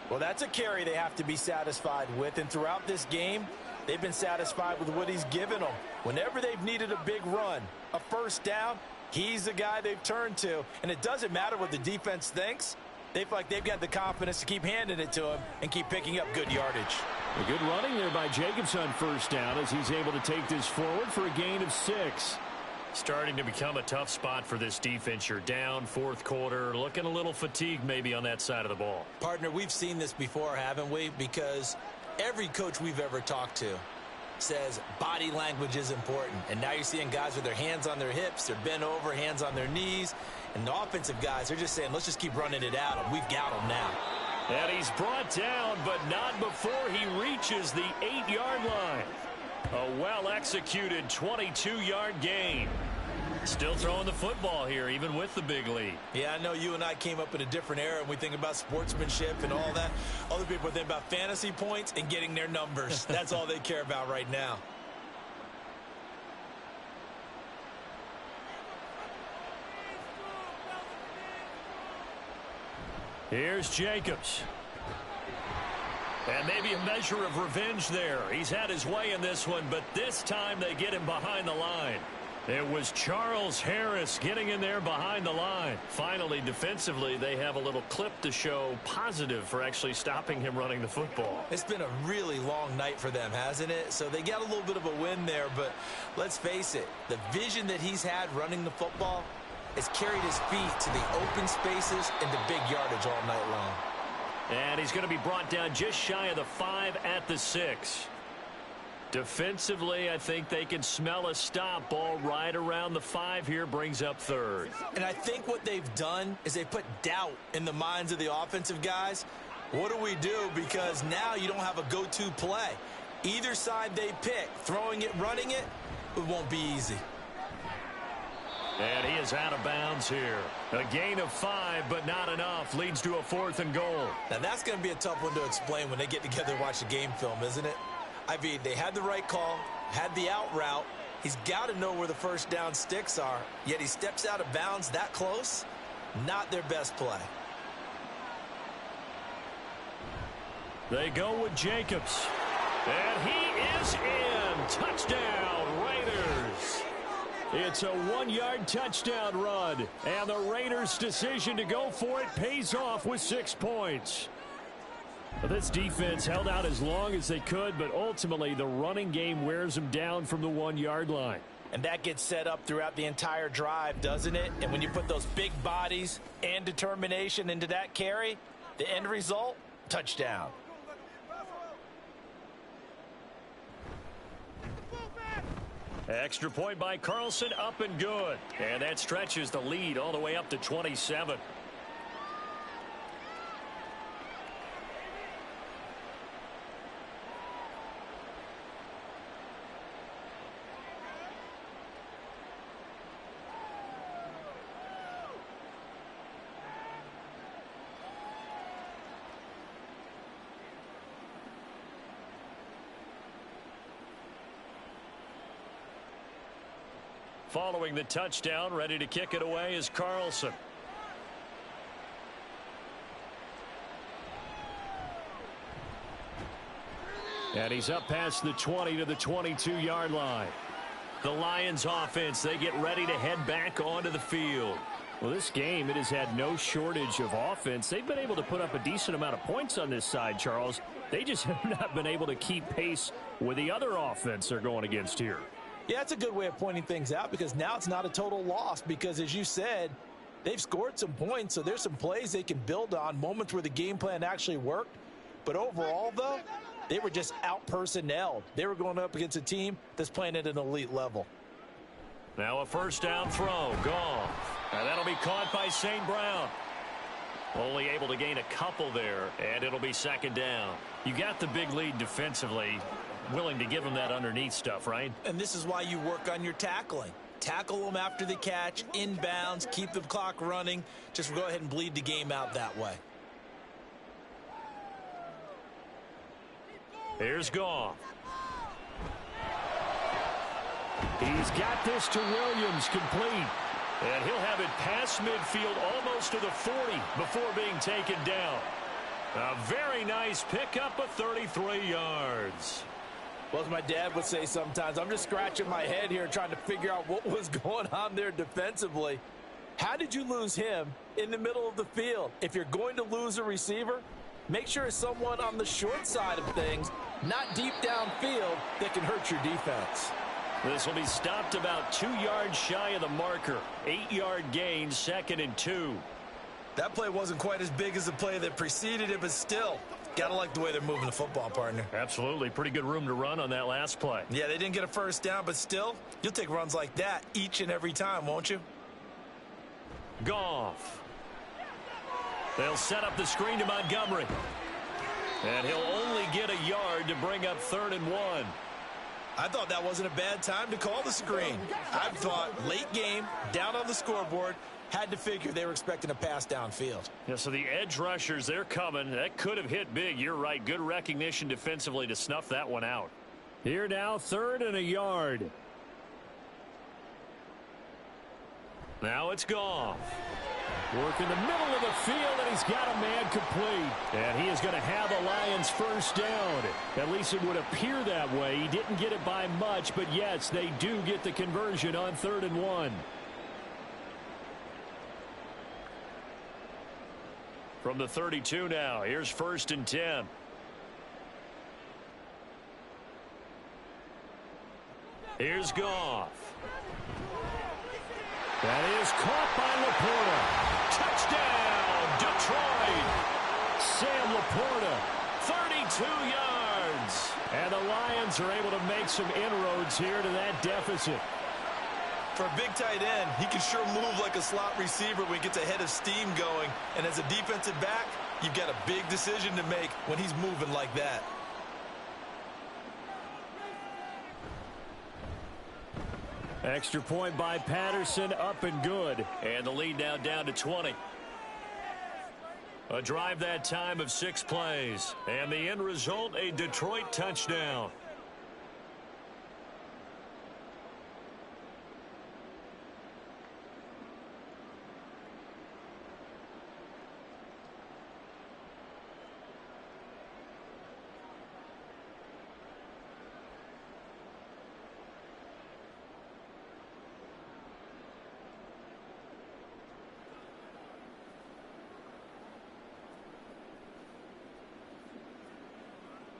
Well, that's a carry they have to be satisfied with. And throughout this game, they've been satisfied with what he's given them. Whenever they've needed a big run, a first down, he's the guy they've turned to. And it doesn't matter what the defense thinks. They feel like they've got the confidence to keep handing it to him and keep picking up good yardage. A good running there by Jacobs on 1st down as he's able to take this forward for a gain of 6. Starting to become a tough spot for this defense. You're down 4th quarter, looking a little fatigued maybe on that side of the ball. Partner, we've seen this before, haven't we? Because every coach we've ever talked to says body language is important. And now you're seeing guys with their hands on their hips, they're bent over, hands on their knees. And the offensive guys, they're just saying, let's just keep running it out. And we've got them now. And he's brought down, but not before he reaches the 8-yard line. A well-executed 22-yard gain. Still throwing the football here, even with the big lead. Yeah, I know you and I came up in a different era, and we think about sportsmanship and all that. Other people think about fantasy points and getting their numbers. That's all they care about right now. Here's Jacobs. And maybe a measure of revenge there. He's had his way in this one, but this time they get him behind the line. It was Charles Harris getting in there behind the line. Finally, defensively, they have a little clip to show positive for actually stopping him running the football. It's been a really long night for them, hasn't it? So they got a little bit of a win there, but let's face it, the vision that he's had running the football has carried his feet to the open spaces and the big yardage all night long. And he's going to be brought down just shy of the 5 at the 6. Defensively, I think they can smell a stop. Ball right around the 5 here, brings up 3rd. And I think what they've done is they put doubt in the minds of the offensive guys. What do we do? Because now you don't have a go-to play. Either side they pick, throwing it, running it, it won't be easy. And he is out of bounds here. A gain of 5, but not enough. Leads to a 4th and goal. Now that's going to be a tough one to explain when they get together and watch the game film, isn't it? I mean, they had the right call, had the out route. He's got to know where the first down sticks are, yet he steps out of bounds that close. Not their best play. They go with Jacobs. And he is in. Touchdown, Raiders. It's a 1-yard touchdown run. And the Raiders' decision to go for it pays off with 6 points. This defense held out as long as they could, but ultimately the running game wears them down from the 1-yard line. And that gets set up throughout the entire drive, doesn't it? And when you put those big bodies and determination into that carry, the end result, touchdown. Extra point by Carlson, up and good. And that stretches the lead all the way up to 27. Following the touchdown, ready to kick it away is Carlson. And he's up past the 20 to the 22-yard line. The Lions offense, they get ready to head back onto the field. Well, this game, it has had no shortage of offense. They've been able to put up a decent amount of points on this side, Charles. They just have not been able to keep pace with the other offense they're going against here. Yeah, that's a good way of pointing things out because now it's not a total loss because, as you said, they've scored some points, so there's some plays they can build on, moments where the game plan actually worked. But overall, though, they were just out-personnelled. They were going up against a team that's playing at an elite level. Now a first down throw, gone. And that'll be caught by St. Brown. Only able to gain a couple there, and it'll be 2nd down. You got the big lead defensively. Willing to give them that underneath stuff, right? And this is why you work on your tackling. Tackle them after the catch, inbounds, keep the clock running. Just go ahead and bleed the game out that way. Here's Goff. He's got this to Williams, complete. And he'll have it past midfield almost to the 40 before being taken down. A very nice pickup of 33 yards. Well, as my dad would say sometimes, I'm just scratching my head here trying to figure out what was going on there defensively. How did you lose him in the middle of the field? If you're going to lose a receiver, make sure it's someone on the short side of things, not deep downfield, that can hurt your defense. This will be stopped about 2 yards shy of the marker. 8-yard gain, 2nd and 2. That play wasn't quite as big as the play that preceded it, but still, gotta like the way they're moving the football, partner. Absolutely. Pretty good room to run on that last play. Yeah, they didn't get a first down, but still, you'll take runs like that each and every time, won't you? Goff. They'll set up the screen to Montgomery. And he'll only get a yard to bring up 3rd and 1. I thought that wasn't a bad time to call the screen. I thought late game, down on the scoreboard, had to figure they were expecting a pass downfield. Yeah, so the edge rushers, they're coming. That could have hit big. You're right. Good recognition defensively to snuff that one out. Here now, 3rd and a yard. Now it's Goff. Work in the middle of the field, and he's got a man complete. And he is going to have a Lions first down. At least it would appear that way. He didn't get it by much, but yes, they do get the conversion on 3rd and 1. From the 32 now, here's 1st and 10. Here's Goff. That is caught by Laporta. Touchdown, Detroit. Sam Laporta, 32 yards. And the Lions are able to make some inroads here to that deficit. For a big tight end, he can sure move like a slot receiver when he gets a head of steam going. And as a defensive back, you've got a big decision to make when he's moving like that. Extra point by Patterson, up and good. And the lead now down to 20. A drive that time of 6 plays. And the end result, a Detroit touchdown.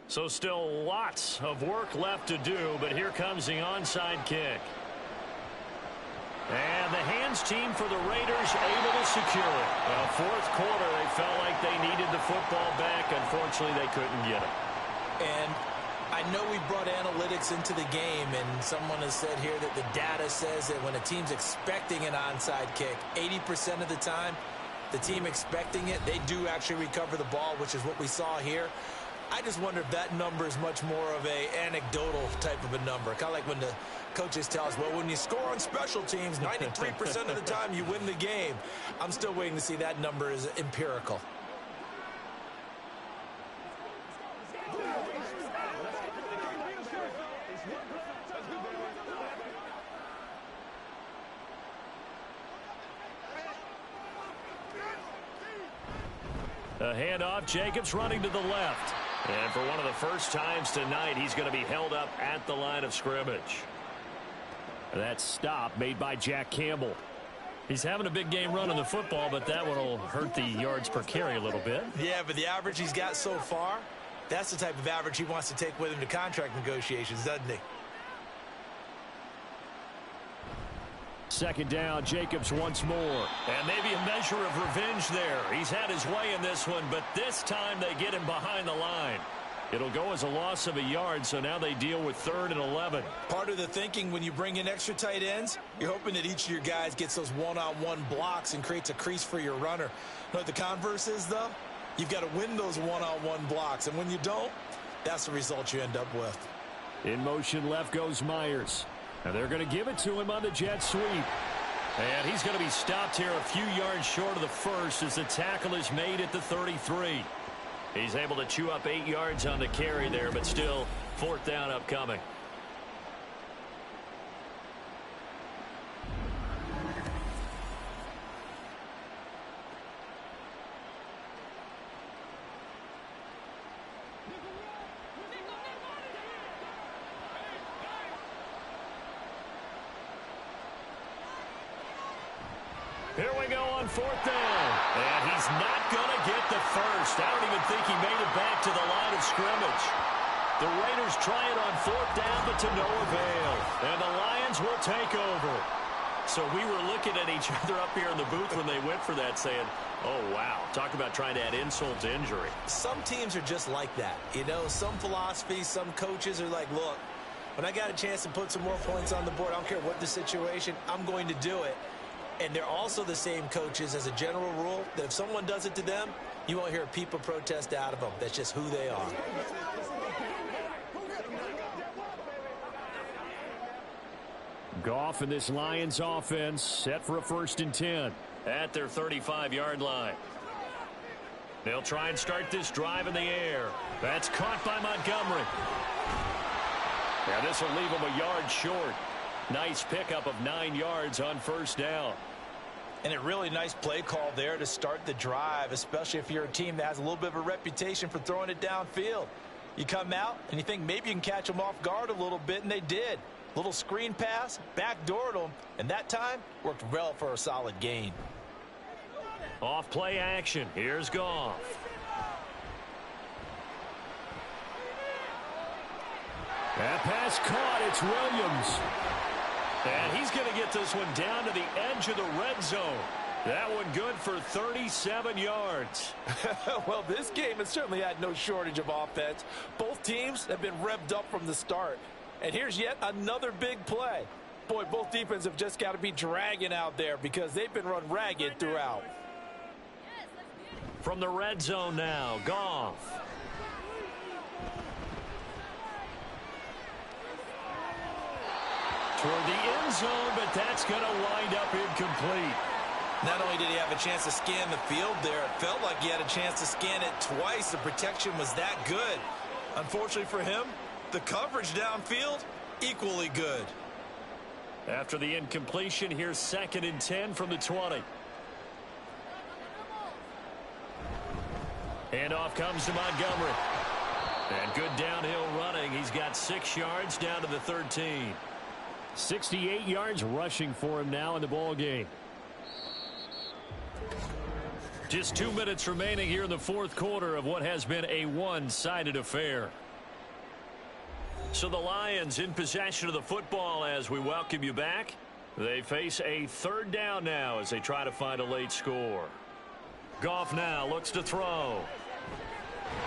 So still lots of work left to do, but here comes the onside kick. And the hands team for the Raiders able to secure it. Well, 4th quarter, they felt like they needed the football back. Unfortunately, they couldn't get it. And I know we brought analytics into the game, and someone has said here that the data says that when a team's expecting an onside kick, 80% of the time, the team expecting it, they do actually recover the ball, which is what we saw here. I just wonder if that number is much more of a anecdotal type of a number. Kind of like when the coaches tell us, well, when you score on special teams, 93% of the time you win the game. I'm still waiting to see that number is empirical. A handoff, Jacobs running to the left. And for one of the first times tonight, he's going to be held up at the line of scrimmage. That stop made by Jack Campbell. He's having a big game running the football, but that one will hurt the yards per carry a little bit. Yeah, but the average he's got so far, that's the type of average he wants to take with him to contract negotiations, doesn't he? 2nd down, Jacobs once more. And maybe a measure of revenge there. He's had his way in this one, but this time they get him behind the line. It'll go as a loss of a yard, so now they deal with 3rd and 11. Part of the thinking when you bring in extra tight ends, you're hoping that each of your guys gets those one-on-one blocks and creates a crease for your runner. You know what the converse is, though? You've got to win those one-on-one blocks, and when you don't, that's the result you end up with. In motion left goes Myers. And they're going to give it to him on the jet sweep. And he's going to be stopped here a few yards short of the first as the tackle is made at the 33. He's able to chew up 8 yards on the carry there, but still 4th down upcoming. Here we go on 4th down. And he's not going to get the first. I don't even think he made it back to the line of scrimmage. The Raiders try it on 4th down, but to no avail. And the Lions will take over. So we were looking at each other up here in the booth when they went for that saying, oh, wow, talk about trying to add insult to injury. Some teams are just like that. You know, some philosophies, some coaches are like, look, when I got a chance to put some more points on the board, I don't care what the situation, I'm going to do it. And they're also the same coaches as a general rule that if someone does it to them, you won't hear a peep of protest out of them. That's just who they are. Goff and this Lions offense set for a 1st and 10 at their 35-yard line. They'll try and start this drive in the air. That's caught by Montgomery. Yeah, this will leave them a yard short. Nice pickup of 9 yards on 1st down. And a really nice play call there to start the drive, especially if you're a team that has a little bit of a reputation for throwing it downfield. You come out and you think maybe you can catch them off guard a little bit, and they did. Little screen pass, backdoored them, and that time worked well for a solid gain. Off play action. Here's Goff. That pass caught. It's Williams. And he's going to get this one down to the edge of the red zone. That one good for 37 yards. Well, this game has certainly had no shortage of offense. Both teams have been revved up from the start. And here's yet another big play. Boy, both defenses have just got to be dragging out there because they've been run ragged throughout. From the red zone now, Goff. Toward the end zone, but that's going to wind up incomplete. Not only did he have a chance to scan the field there, it felt like he had a chance to scan it twice. The protection was that good. Unfortunately for him, the coverage downfield, equally good. After the incompletion, here's 2nd and 10 from the 20. Handoff comes to Montgomery. And good downhill running. He's got 6 yards down to the 13. 68 yards rushing for him now in the ball game. Just 2 minutes remaining here in the 4th quarter of what has been a one-sided affair. So the Lions in possession of the football as we welcome you back. They face a 3rd down now as they try to find a late score. Goff now looks to throw.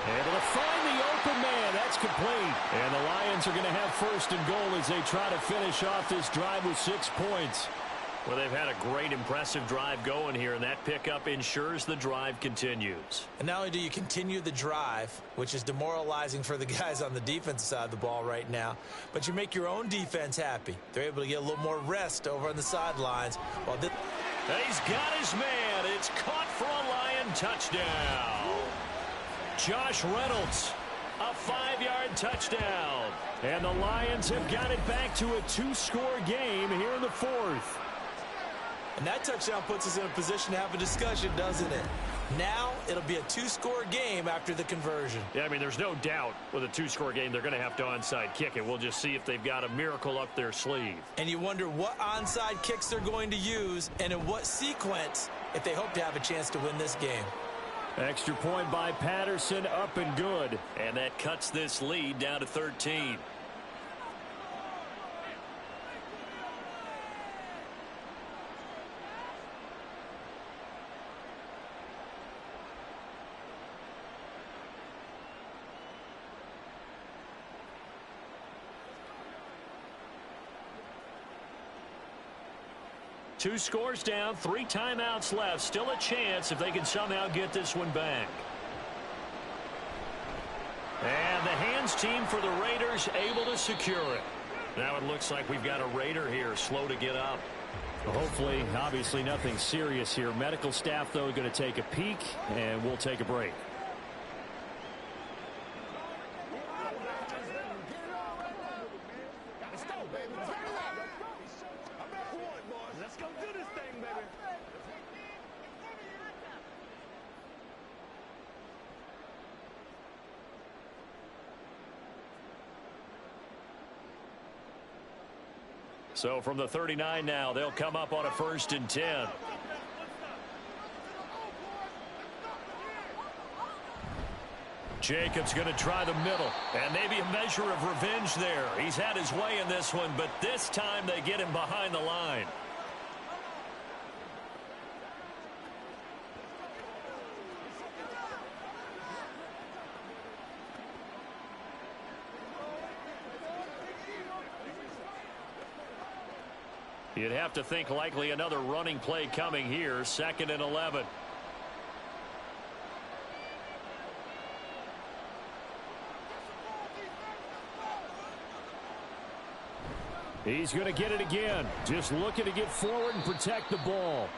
Able to find the open man. That's complete. And the Lions are going to have 1st and goal as they try to finish off this drive with 6 points. Well, they've had a great, impressive drive going here, and that pickup ensures the drive continues. And not only do you continue the drive, which is demoralizing for the guys on the defensive side of the ball right now, but you make your own defense happy. They're able to get a little more rest over on the sidelines. While he's got his man. It's caught for a Lion touchdown. Josh Reynolds, a 5-yard touchdown. And the Lions have got it back to a 2-score game here in the 4th. And that touchdown puts us in a position to have a discussion, doesn't it? Now it'll be a 2-score game after the conversion. Yeah, I mean, there's no doubt with a 2-score game they're going to have to onside kick it. We'll just see if they've got a miracle up their sleeve. And you wonder what onside kicks they're going to use and in what sequence if they hope to have a chance to win this game. Extra point by Patterson, up and good. And that cuts this lead down to 13. Two scores down, 3 timeouts left. Still a chance if they can somehow get this one back. And the hands team for the Raiders able to secure it. Now it looks like we've got a Raider here slow to get up. Well, hopefully, obviously nothing serious here. Medical staff, though, going to take a peek, and we'll take a break. So from the 39 now, they'll come up on a 1st and 10. Jacobs going to try the middle, and maybe a measure of revenge there. He's had his way in this one, but this time they get him behind the line. You'd have to think likely another running play coming here. 2nd and 11. He's going to get it again. Just looking to get forward and protect the ball.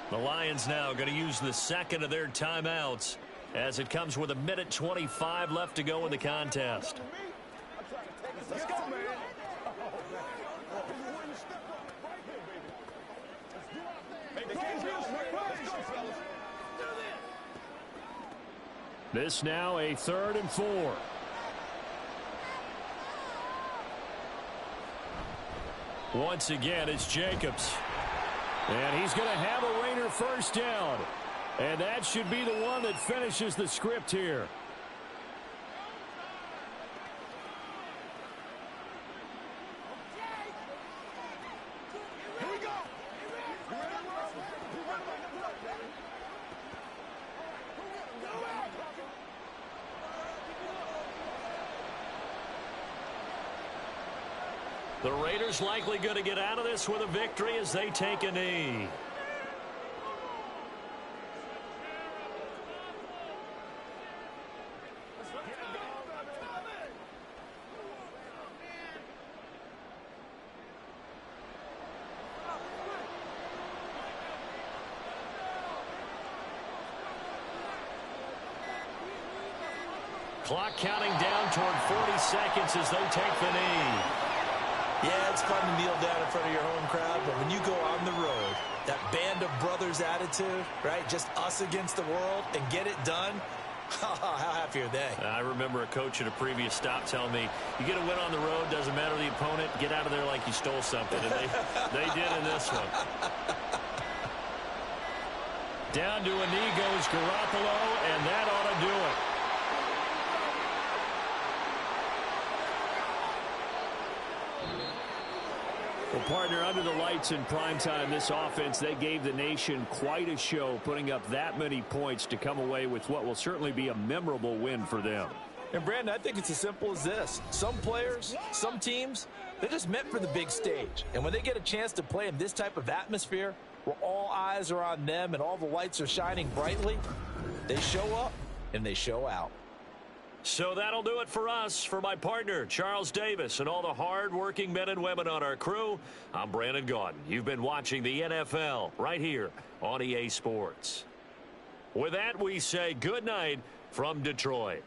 The Lions now going to use the 2nd of their timeouts as it comes with 1:25 left to go in the contest. Let's go, man. Hey, the game's real This now a 3rd and 4. Once again, it's Jacobs. And he's going to have a Rainer first down. And that should be the one that finishes the script here. The Raiders likely going to get out of this with a victory as they take a knee. Clock counting down toward 40 seconds as they take the knee. Yeah, it's fun to kneel down in front of your home crowd, but when you go on the road, that band of brothers attitude, right, just us against the world and get it done, how happy are they? I remember a coach at a previous stop telling me, you get a win on the road, doesn't matter the opponent, get out of there like you stole something. And they did in this one. Down to a knee goes Garoppolo, and that ought to do it. Well, partner, under the lights in primetime, this offense, they gave the nation quite a show, putting up that many points to come away with what will certainly be a memorable win for them. And, Brandon, I think it's as simple as this. Some players, some teams, they're just meant for the big stage. And when they get a chance to play in this type of atmosphere, where all eyes are on them and all the lights are shining brightly, they show up and they show out. So that'll do it for us. For my partner, Charles Davis, and all the hard-working men and women on our crew, I'm Brandon Gaudin. You've been watching the NFL right here on EA Sports. With that, we say good night from Detroit.